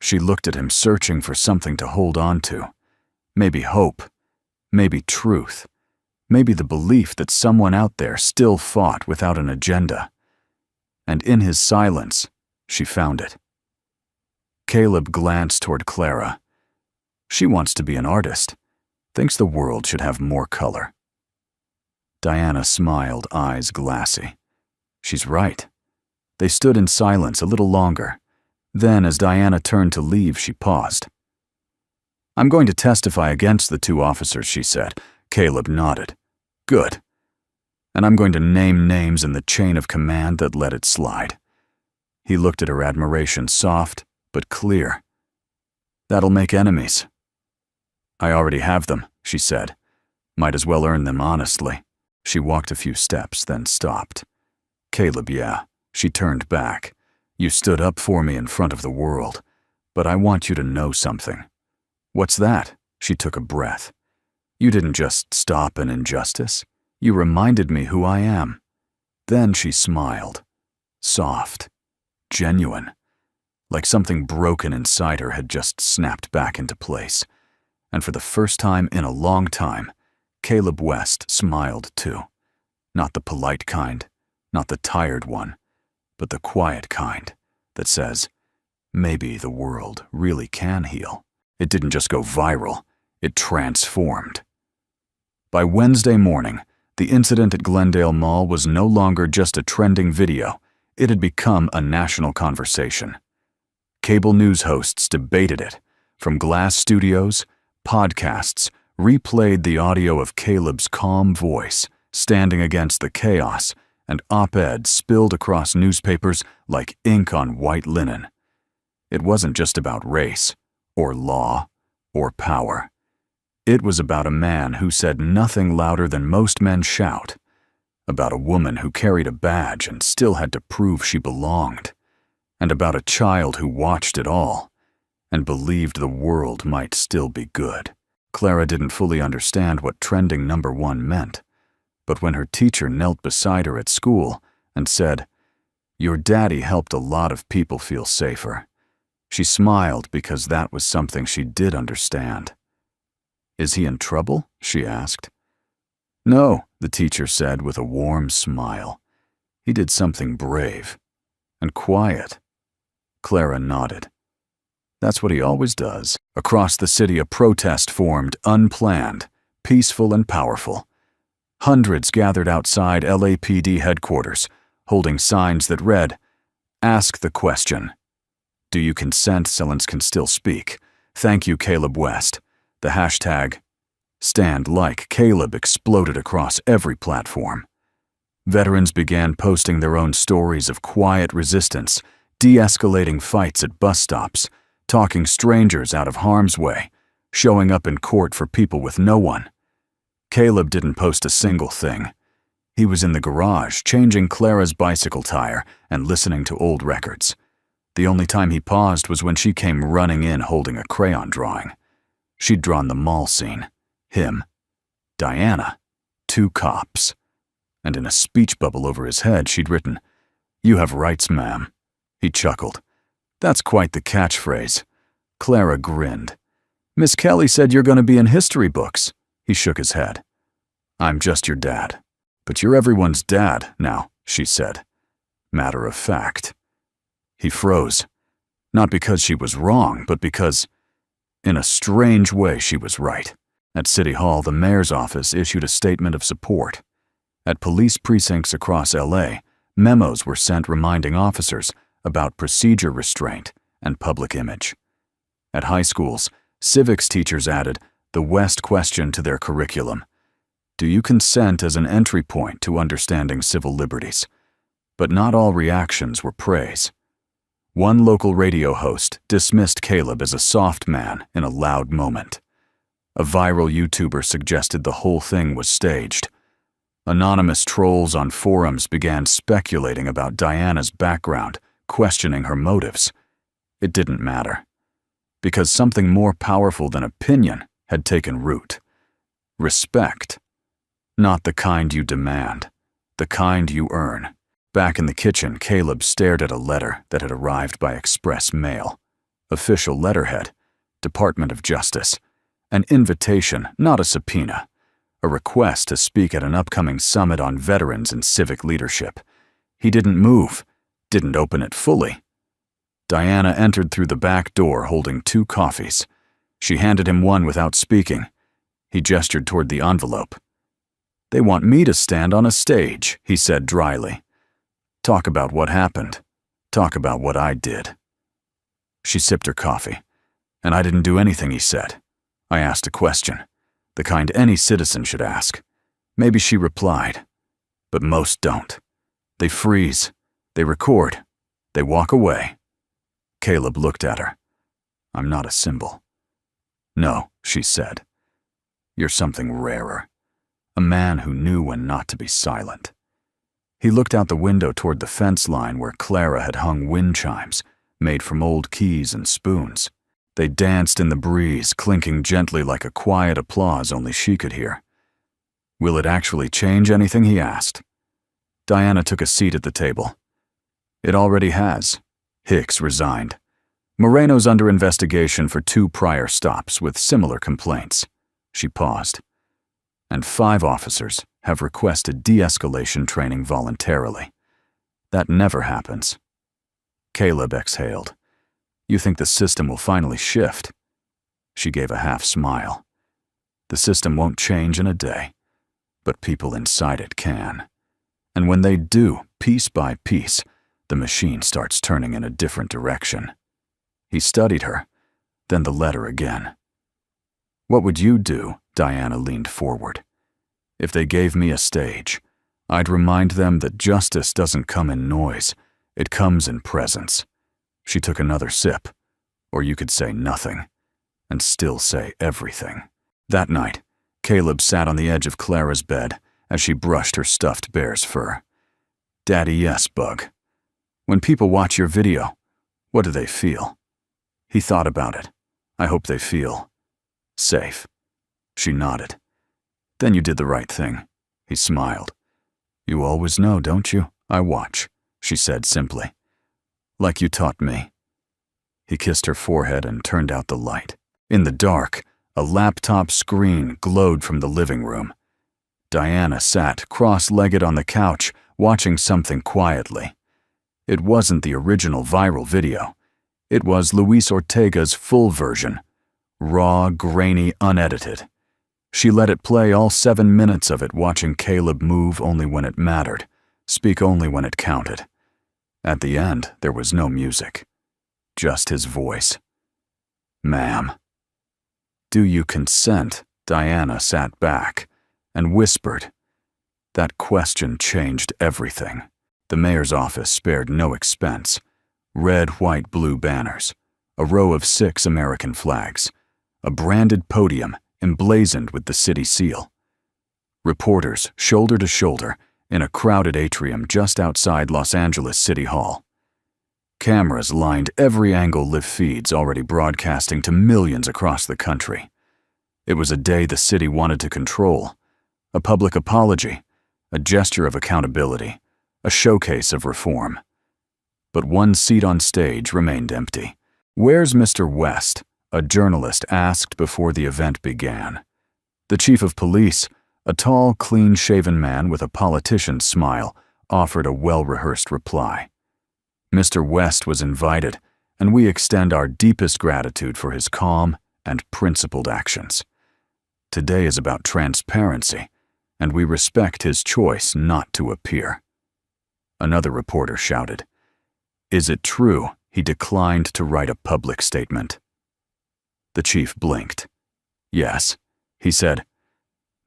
She looked at him, searching for something to hold on to. Maybe hope. Maybe truth. Maybe the belief that someone out there still fought without an agenda. And in his silence, she found it. Caleb glanced toward Clara. She wants to be an artist. Thinks the world should have more color. Diana smiled, eyes glassy. She's right. They stood in silence a little longer. Then, as Diana turned to leave, she paused. I'm going to testify against the two officers, she said. Caleb nodded. Good. And I'm going to name names in the chain of command that let it slide. He looked at her, admiration soft but clear. That'll make enemies. I already have them, she said. Might as well earn them honestly. She walked a few steps, then stopped. Caleb, yeah. She turned back. You stood up for me in front of the world. But I want you to know something. What's that? She took a breath. You didn't just stop an injustice. You reminded me who I am. Then she smiled. Soft. Genuine. Like something broken inside her had just snapped back into place. And for the first time in a long time, Caleb West smiled too. Not the polite kind, not the tired one, but the quiet kind that says, maybe the world really can heal. It didn't just go viral, it transformed. By Wednesday morning, the incident at Glendale Mall was no longer just a trending video. It had become a national conversation. Cable news hosts debated it. From glass studios, podcasts replayed the audio of Caleb's calm voice, standing against the chaos, and op-eds spilled across newspapers like ink on white linen. It wasn't just about race, or law, or power. It was about a man who said nothing louder than most men shout, about a woman who carried a badge and still had to prove she belonged, and about a child who watched it all and believed the world might still be good. Clara didn't fully understand what trending #1 meant, but when her teacher knelt beside her at school and said, "Your daddy helped a lot of people feel safer," she smiled because that was something she did understand. "Is he in trouble?" she asked. "No," the teacher said with a warm smile. "He did something brave and quiet." Clara nodded. "That's what he always does." Across the city, a protest formed, unplanned, peaceful and powerful. Hundreds gathered outside LAPD headquarters, holding signs that read, "Ask the question. Do you consent? Silence can still speak. Thank you, Caleb West." The hashtag Stand Like Caleb exploded across every platform. Veterans began posting their own stories of quiet resistance, de-escalating fights at bus stops, talking strangers out of harm's way, showing up in court for people with no one. Caleb didn't post a single thing. He was in the garage, changing Clara's bicycle tire and listening to old records. The only time he paused was when she came running in holding a crayon drawing. She'd drawn the mall scene. Him. Diana. 2 cops. And in a speech bubble over his head, she'd written, "You have rights, ma'am." He chuckled. "That's quite the catchphrase." Clara grinned. "Miss Kelly said you're going to be in history books." He shook his head. "I'm just your dad." "But you're everyone's dad now," she said. Matter of fact. He froze. Not because she was wrong, but because, in a strange way, she was right. At City Hall, the mayor's office issued a statement of support. At police precincts across LA, memos were sent reminding officers about procedure restraint and public image. At high schools, civics teachers added the West question to their curriculum. Do you consent as an entry point to understanding civil liberties? But not all reactions were praise. One local radio host dismissed Caleb as a soft man in a loud moment. A viral YouTuber suggested the whole thing was staged. Anonymous trolls on forums began speculating about Diana's background, questioning her motives. It didn't matter, because something more powerful than opinion had taken root. Respect. Not the kind you demand, the kind you earn. Back in the kitchen, Caleb stared at a letter that had arrived by express mail. Official letterhead, Department of Justice. An invitation, not a subpoena. A request to speak at an upcoming summit on veterans and civic leadership. He didn't move, didn't open it fully. Diana entered through the back door holding 2 coffees. She handed him one without speaking. He gestured toward the envelope. They want me to stand on a stage, he said dryly. Talk about what happened. Talk about what I did. She sipped her coffee. And I didn't do anything, he said. I asked a question, the kind any citizen should ask. Maybe she replied. But most don't. They freeze. They record. They walk away. Caleb looked at her. I'm not a symbol. No, she said. You're something rarer. A man who knew when not to be silent. He looked out the window toward the fence line where Clara had hung wind chimes, made from old keys and spoons. They danced in the breeze, clinking gently like a quiet applause only she could hear. Will it actually change anything, he asked. Diana took a seat at the table. It already has. Hicks resigned. Moreno's under investigation for 2 prior stops with similar complaints. She paused. And 5 officers have requested de-escalation training voluntarily. That never happens. Caleb exhaled. You think the system will finally shift? She gave a half smile. The system won't change in a day, but people inside it can. And when they do, piece by piece, the machine starts turning in a different direction. He studied her, then the letter again. What would you do? Diana leaned forward. If they gave me a stage, I'd remind them that justice doesn't come in noise, it comes in presence. She took another sip, or you could say nothing, and still say everything. That night, Caleb sat on the edge of Clara's bed as she brushed her stuffed bear's fur. Daddy, yes, Bug. When people watch your video, what do they feel? He thought about it. I hope they feel safe. She nodded. Then you did the right thing. He smiled. You always know, don't you? I watch, she said simply. Like you taught me. He kissed her forehead and turned out the light. In the dark, a laptop screen glowed from the living room. Diana sat cross-legged on the couch, watching something quietly. It wasn't the original viral video. It was Luis Ortega's full version. Raw, grainy, unedited. She let it play all 7 minutes of it, watching Caleb move only when it mattered, speak only when it counted. At the end, there was no music. Just his voice. Ma'am. Do you consent? Diana sat back and whispered. That question changed everything. The mayor's office spared no expense. Red, white, blue banners. A row of 6 American flags. A branded podium emblazoned with the city seal. Reporters, shoulder to shoulder, in a crowded atrium just outside Los Angeles City Hall. Cameras lined every angle live feeds already broadcasting to millions across the country. It was a day the city wanted to control. A public apology, a gesture of accountability, a showcase of reform. But one seat on stage remained empty. Where's Mr. West? A journalist asked before the event began. The chief of police, a tall, clean-shaven man with a politician's smile, offered a well-rehearsed reply. Mr. West was invited, and we extend our deepest gratitude for his calm and principled actions. Today is about transparency, and we respect his choice not to appear." Another reporter shouted, "Is it true he declined to write a public statement?" The chief blinked. "Yes," he said.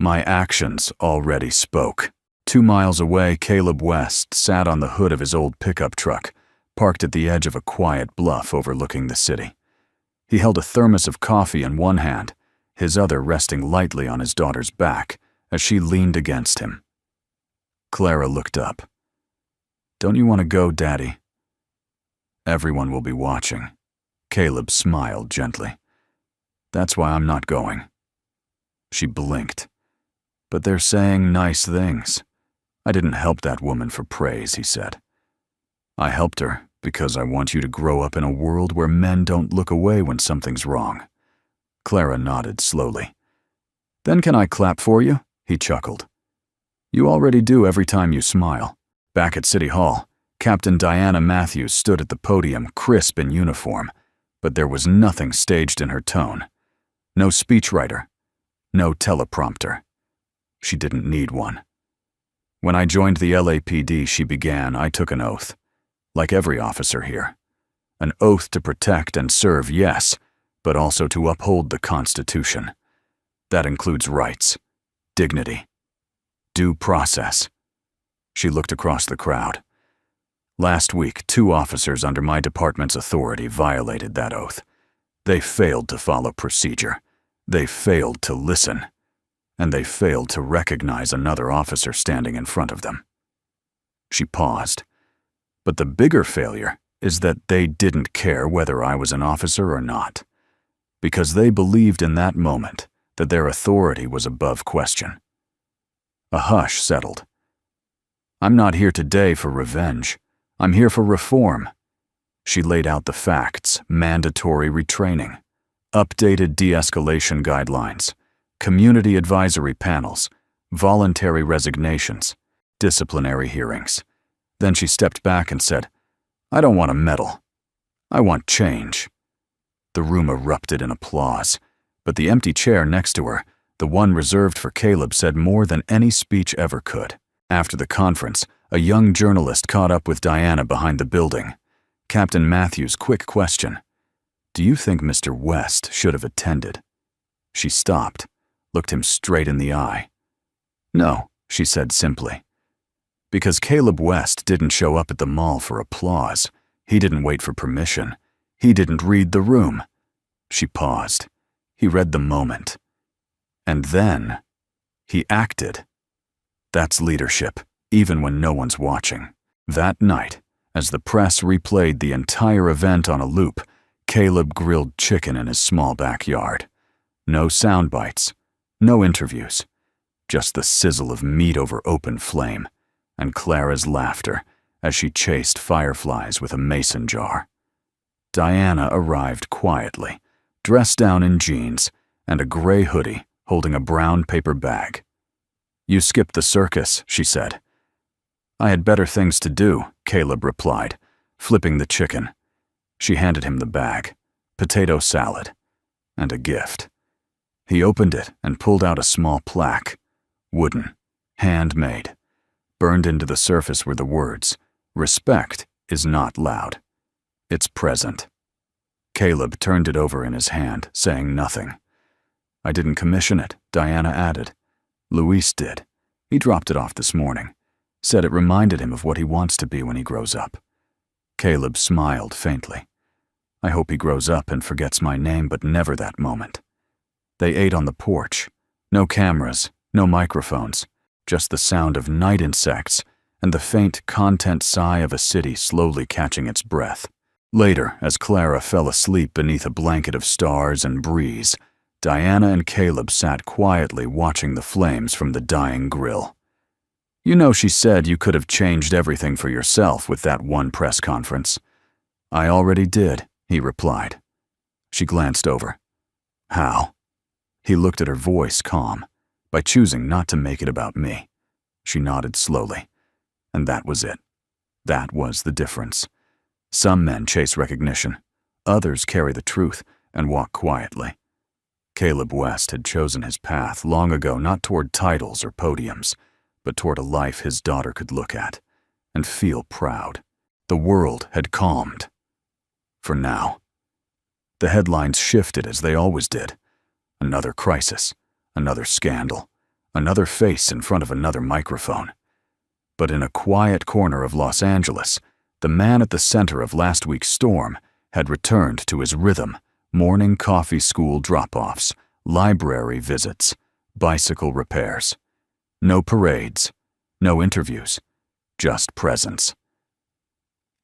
"My actions already spoke." 2 miles away, Caleb West sat on the hood of his old pickup truck, parked at the edge of a quiet bluff overlooking the city. He held a thermos of coffee in one hand, his other resting lightly on his daughter's back as she leaned against him. Clara looked up. "Don't you want to go, Daddy?" "Everyone will be watching." Caleb smiled gently. "That's why I'm not going." She blinked. "But they're saying nice things." "I didn't help that woman for praise," he said. "I helped her because I want you to grow up in a world where men don't look away when something's wrong." Clara nodded slowly. "Then can I clap for you?" he chuckled. "You already do every time you smile." Back at City Hall, Captain Diana Matthews stood at the podium, crisp in uniform, but there was nothing staged in her tone. No speechwriter, no teleprompter. She didn't need one. "When I joined the LAPD," she began, "I took an oath. Like every officer here. An oath to protect and serve, yes, but also to uphold the Constitution. That includes rights, dignity, due process." She looked across the crowd. "Last week, 2 officers under my department's authority violated that oath. They failed to follow procedure. They failed to listen. And they failed to recognize another officer standing in front of them." She paused. "But the bigger failure is that they didn't care whether I was an officer or not, because they believed in that moment that their authority was above question." A hush settled. "I'm not here today for revenge. I'm here for reform." She laid out the facts: mandatory retraining, updated de-escalation guidelines, community advisory panels, voluntary resignations, disciplinary hearings. Then she stepped back and said, "I don't want a medal. I want change." The room erupted in applause, but the empty chair next to her, the one reserved for Caleb, said more than any speech ever could. After the conference, a young journalist caught up with Diana behind the building. Captain Matthews' quick question, "Do you think Mr. West should have attended?" She stopped, looked him straight in the eye. "No," she said simply. "Because Caleb West didn't show up at the mall for applause. He didn't wait for permission. He didn't read the room." She paused. "He read the moment. And then he acted. That's leadership, even when no one's watching." That night, as the press replayed the entire event on a loop, Caleb grilled chicken in his small backyard. No sound bites, no interviews, just the sizzle of meat over open flame, and Clara's laughter as she chased fireflies with a mason jar. Diana arrived quietly, dressed down in jeans and a gray hoodie, holding a brown paper bag. "You skipped the circus," she said. "I had better things to do," Caleb replied, flipping the chicken. She handed him the bag, potato salad, and a gift. He opened it and pulled out a small plaque, wooden, handmade. Burned into the surface were the words, "Respect is not loud. It's present." Caleb turned it over in his hand, saying nothing. "I didn't commission it," Diana added. "Luis did. He dropped it off this morning. Said it reminded him of what he wants to be when he grows up." Caleb smiled faintly. "I hope he grows up and forgets my name, but never that moment." They ate on the porch. No cameras, no microphones, just the sound of night insects and the faint content sigh of a city slowly catching its breath. Later, as Clara fell asleep beneath a blanket of stars and breeze, Diana and Caleb sat quietly watching the flames from the dying grill. "You know, she said you could have changed everything for yourself with that one press conference." "I already did," he replied. She glanced over. "How?" He looked at her, voice calm, "By choosing not to make it about me." She nodded slowly. And that was it. That was the difference. Some men chase recognition. Others carry the truth and walk quietly. Caleb West had chosen his path long ago, not toward titles or podiums, but toward a life his daughter could look at and feel proud. The world had calmed. For now. The headlines shifted as they always did. Another crisis, another scandal, another face in front of another microphone. But in a quiet corner of Los Angeles, the man at the center of last week's storm had returned to his rhythm: morning coffee school drop-offs, library visits, bicycle repairs. No parades, no interviews, just presence.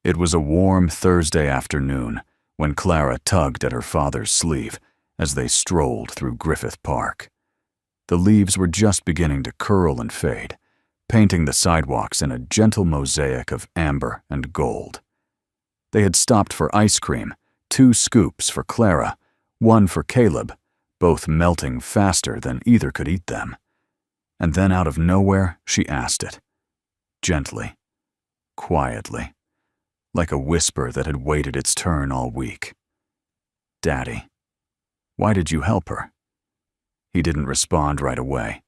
It was a warm Thursday afternoon when Clara tugged at her father's sleeve as they strolled through Griffith Park. The leaves were just beginning to curl and fade, painting the sidewalks in a gentle mosaic of amber and gold. They had stopped for ice cream, 2 scoops for Clara, 1 for Caleb, both melting faster than either could eat them. And then out of nowhere, she asked it. Gently, quietly, like a whisper that had waited its turn all week. "Daddy, why did you help her?" He didn't respond right away,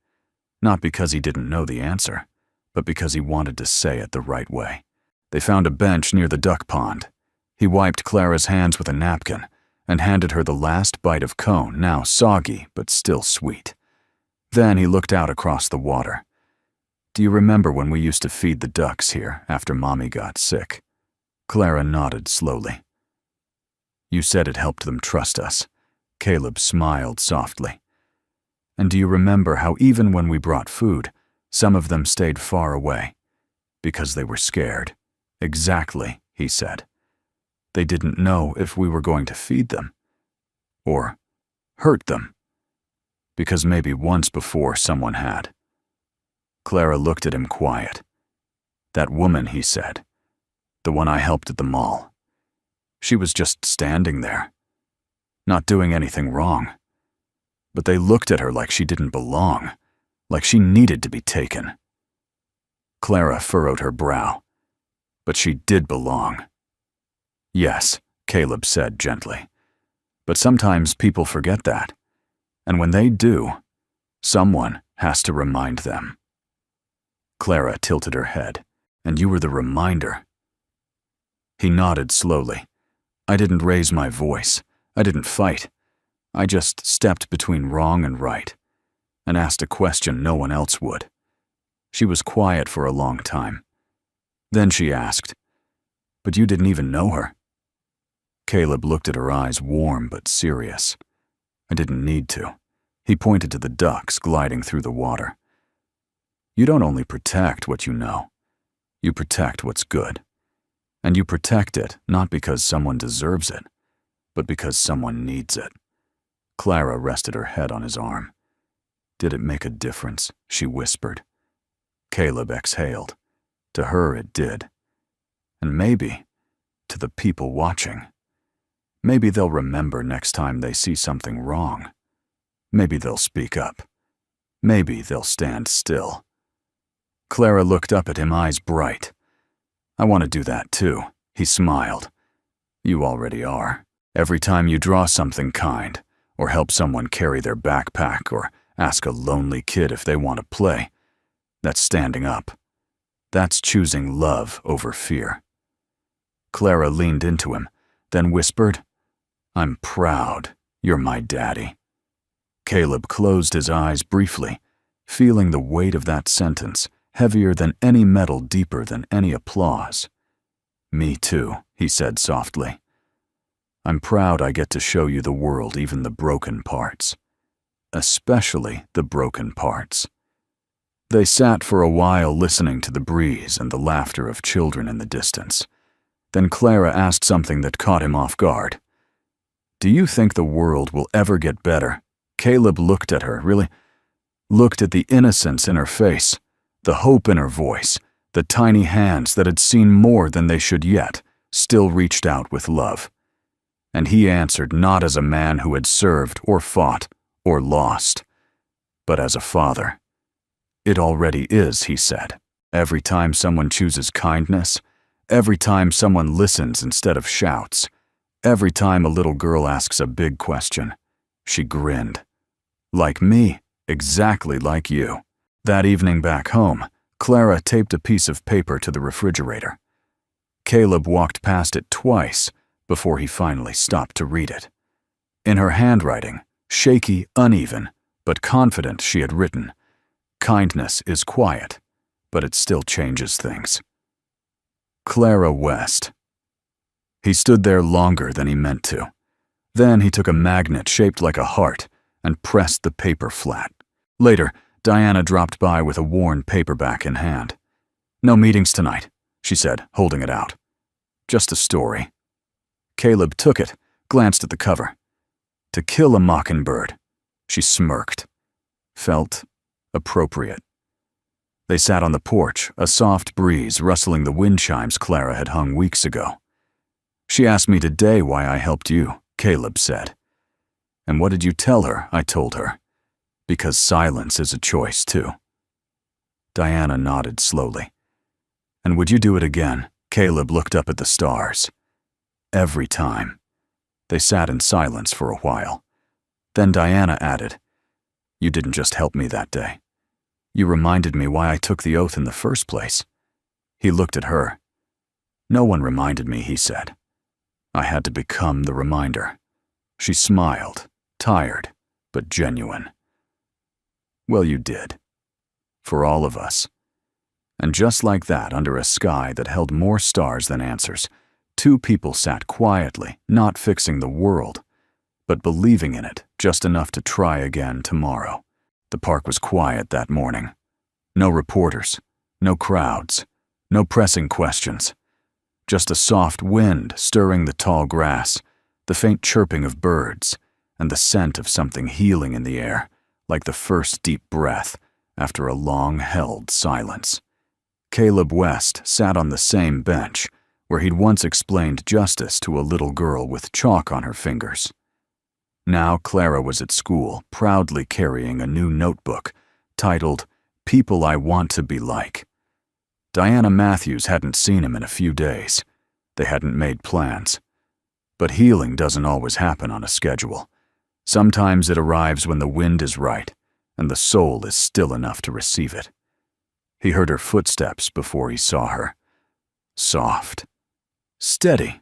not because he didn't know the answer, but because he wanted to say it the right way. They found a bench near the duck pond. He wiped Clara's hands with a napkin and handed her the last bite of cone, now soggy but still sweet. Then he looked out across the water. "Do you remember when we used to feed the ducks here after Mommy got sick?" Clara nodded slowly. "You said it helped them trust us." Caleb smiled softly. "And do you remember how even when we brought food, some of them stayed far away? Because they were scared." "Exactly," he said. "They didn't know if we were going to feed them. Or hurt them. Because maybe once before someone had." Clara looked at him quiet. "That woman," he said. "The one I helped at the mall. She was just standing there, not doing anything wrong. But they looked at her like she didn't belong, like she needed to be taken." Clara furrowed her brow. "But she did belong." "Yes," Caleb said gently. "But sometimes people forget that. And when they do, someone has to remind them." Clara tilted her head. "And you were the reminder." He nodded slowly. "I didn't raise my voice. I didn't fight. I just stepped between wrong and right, and asked a question no one else would." She was quiet for a long time. Then she asked, "But you didn't even know her?" Caleb looked at her eyes, warm but serious. "I didn't need to." He pointed to the ducks gliding through the water. "You don't only protect what you know. You protect what's good. And you protect it not because someone deserves it, but because someone needs it." Clara rested her head on his arm. "Did it make a difference?" she whispered. Caleb exhaled. To her it did. And maybe, to the people watching, maybe they'll remember next time they see something wrong. Maybe they'll speak up. Maybe they'll stand still. Clara looked up at him, eyes bright. "I want to do that too," he smiled. "You already are. Every time you draw something kind, or help someone carry their backpack, or ask a lonely kid if they want to play, that's standing up. That's choosing love over fear." Clara leaned into him, then whispered, "I'm proud you're my daddy." Caleb closed his eyes briefly, feeling the weight of that sentence, heavier than any medal, deeper than any applause. "Me too," he said softly. "I'm proud I get to show you the world, even the broken parts. Especially the broken parts." They sat for a while listening to the breeze and the laughter of children in the distance. Then Clara asked something that caught him off guard. "Do you think the world will ever get better?" Caleb looked at her, really looked at the innocence in her face, the hope in her voice, the tiny hands that had seen more than they should yet, still reached out with love. And he answered not as a man who had served or fought or lost, but as a father. "It already is," he said. "Every time someone chooses kindness, every time someone listens instead of shouts, every time a little girl asks a big question." She grinned, Like me, exactly like you. That evening back home, Clara taped a piece of paper to the refrigerator. Caleb walked past it twice before he finally stopped to read it. In her handwriting, shaky, uneven, but confident, she had written, "Kindness is quiet, but it still changes things." Clara West. He stood there longer than he meant to. Then he took a magnet shaped like a heart and pressed the paper flat. Later, Diana dropped by with a worn paperback in hand. "No meetings tonight," she said, holding it out. "Just a story." Caleb took it, glanced at the cover. "To Kill a Mockingbird." She smirked. Felt appropriate. They sat on the porch, a soft breeze rustling the wind chimes Clara had hung weeks ago. "She asked me today why I helped you," Caleb said. "And what did you tell her?" I told her. "Because silence is a choice, too." Diana nodded slowly. "And would you do it again?" Caleb looked up at the stars. "Every time." They sat in silence for a while. Then Diana added, "You didn't just help me that day. You reminded me why I took the oath in the first place." He looked at her. "No one reminded me," he said. "I had to become the reminder." She smiled, tired, but genuine. "Well, you did. For all of us." And just like that, under a sky that held more stars than answers, two people sat quietly, not fixing the world, but believing in it just enough to try again tomorrow. The park was quiet that morning. No reporters, no crowds, no pressing questions. Just a soft wind stirring the tall grass, the faint chirping of birds, and the scent of something healing in the air, like the first deep breath after a long-held silence. Caleb West sat on the same bench where he'd once explained justice to a little girl with chalk on her fingers. Now Clara was at school, proudly carrying a new notebook titled "People I Want to Be Like." Diana Matthews hadn't seen him in a few days. They hadn't made plans. But healing doesn't always happen on a schedule. Sometimes it arrives when the wind is right and the soul is still enough to receive it. He heard her footsteps before he saw her. Soft, steady,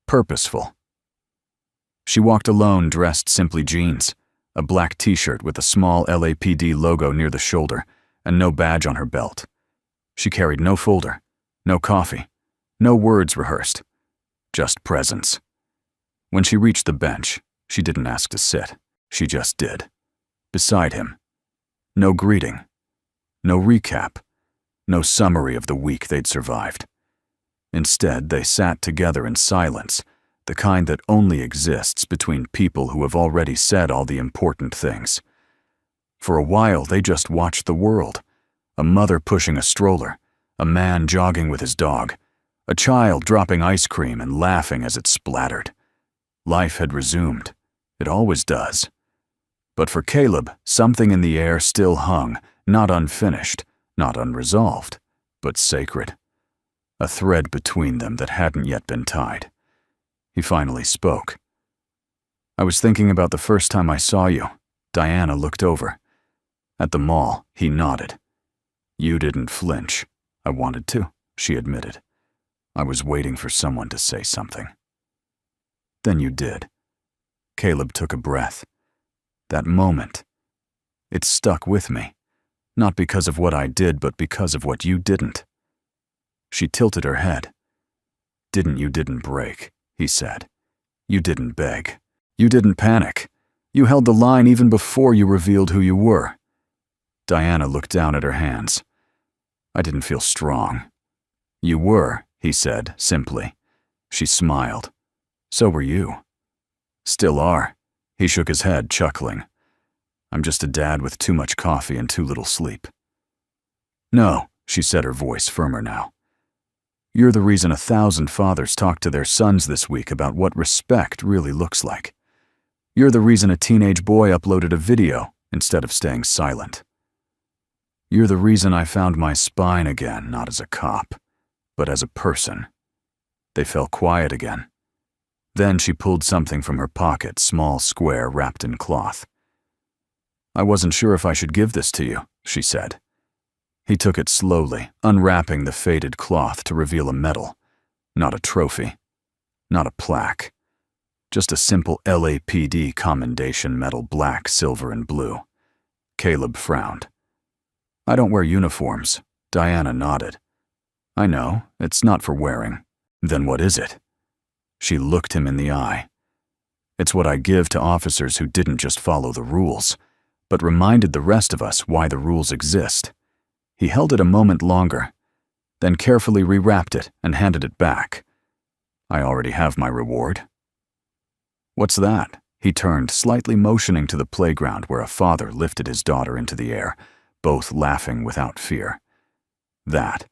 purposeful. She walked alone, dressed simply jeans, a black t-shirt with a small LAPD logo near the shoulder, and no badge on her belt. She carried no folder, no coffee, no words rehearsed, just presence. When she reached the bench, she didn't ask to sit. She just did. Beside him. No greeting. No recap. No summary of the week they'd survived. Instead, they sat together in silence, the kind that only exists between people who have already said all the important things. For a while, they just watched the world. A mother pushing a stroller, a man jogging with his dog, a child dropping ice cream and laughing as it splattered. Life had resumed. It always does. But for Caleb, something in the air still hung, not unfinished, not unresolved, but sacred. A thread between them that hadn't yet been tied. He finally spoke. "I was thinking about the first time I saw you." Diana looked over. "At the mall," he nodded. "You didn't flinch." "I wanted to," she admitted. "I was waiting for someone to say something." "Then you did." Caleb took a breath. "That moment, it stuck with me. Not because of what I did, but because of what you didn't." She tilted her head. You didn't break," he said. "You didn't beg. You didn't panic. You held the line even before you revealed who you were." Diana looked down at her hands. "I didn't feel strong." "You were," he said, simply. She smiled. "So were you." "Still are." He shook his head, chuckling. "I'm just a dad with too much coffee and too little sleep." "No," she said, her voice firmer now. "You're the reason 1,000 fathers talked to their sons this week about what respect really looks like. You're the reason a teenage boy uploaded a video instead of staying silent. You're the reason I found my spine again, not as a cop, but as a person." They fell quiet again. Then she pulled something from her pocket, small, square, wrapped in cloth. "I wasn't sure if I should give this to you," she said. He took it slowly, unwrapping the faded cloth to reveal a medal. Not a trophy. Not a plaque. Just a simple LAPD commendation medal, black, silver, and blue. Caleb frowned. "I don't wear uniforms." Diana nodded. "I know, it's not for wearing." "Then what is it?" She looked him in the eye. "It's what I give to officers who didn't just follow the rules, but reminded the rest of us why the rules exist." He held it a moment longer, then carefully rewrapped it and handed it back. "I already have my reward." "What's that?" He turned, slightly motioning to the playground where a father lifted his daughter into the air, both laughing without fear. "That.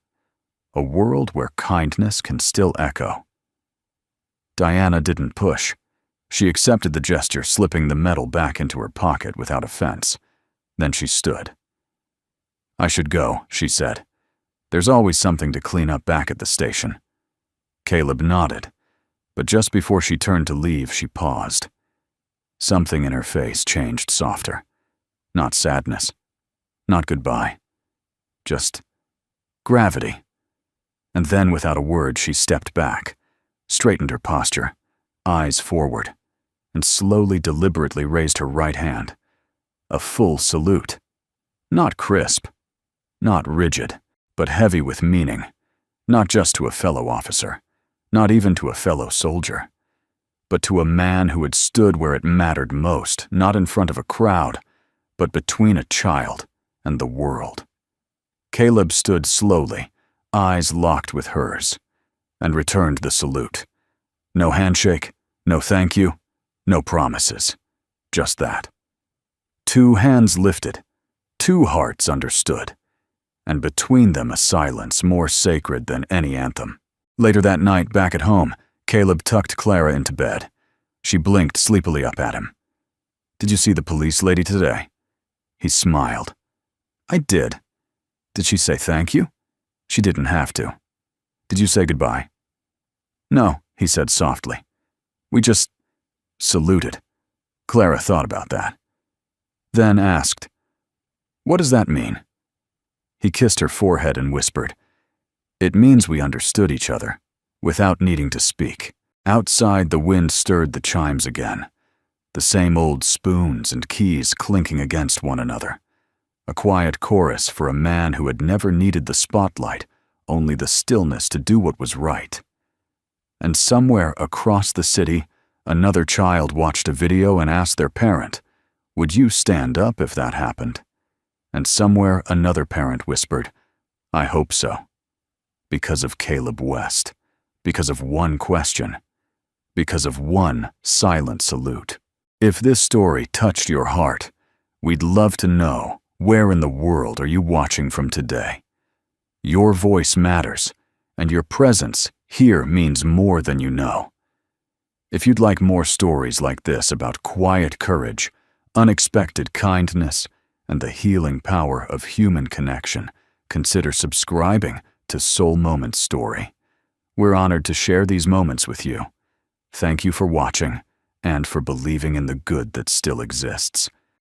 A world where kindness can still echo." Diana didn't push. She accepted the gesture, slipping the medal back into her pocket without offense. Then she stood. "I should go," she said. "There's always something to clean up back at the station." Caleb nodded, but just before she turned to leave, she paused. Something in her face changed softer. Not sadness. Not goodbye. Just gravity. And then, without a word, she stepped back, straightened her posture, eyes forward, and slowly, deliberately raised her right hand. A full salute. Not crisp. Not rigid, but heavy with meaning. Not just to a fellow officer. Not even to a fellow soldier. But to a man who had stood where it mattered most, not in front of a crowd, but between a child and the world. Caleb stood slowly, eyes locked with hers, and returned the salute. No handshake, no thank you, no promises. Just that. 2 hands lifted, 2 hearts understood, and between them a silence more sacred than any anthem. Later that night, back at home, Caleb tucked Clara into bed. She blinked sleepily up at him. "Did you see the police lady today?" He smiled. "I did." "Did she say thank you?" "She didn't have to." "Did you say goodbye?" "No," he said softly. "We just saluted." Clara thought about that. Then asked, "What does that mean?" He kissed her forehead and whispered, "It means we understood each other, without needing to speak." Outside, the wind stirred the chimes again, the same old spoons and keys clinking against one another. A quiet chorus for a man who had never needed the spotlight, only the stillness to do what was right. And somewhere across the city, another child watched a video and asked their parent, "Would you stand up if that happened?" And somewhere another parent whispered, "I hope so." Because of Caleb West. Because of one question. Because of one silent salute. If this story touched your heart, we'd love to know, where in the world are you watching from today? Your voice matters, and your presence here means more than you know. If you'd like more stories like this about quiet courage, unexpected kindness, and the healing power of human connection, consider subscribing to Soul Moment Story. We're honored to share these moments with you. Thank you for watching and for believing in the good that still exists.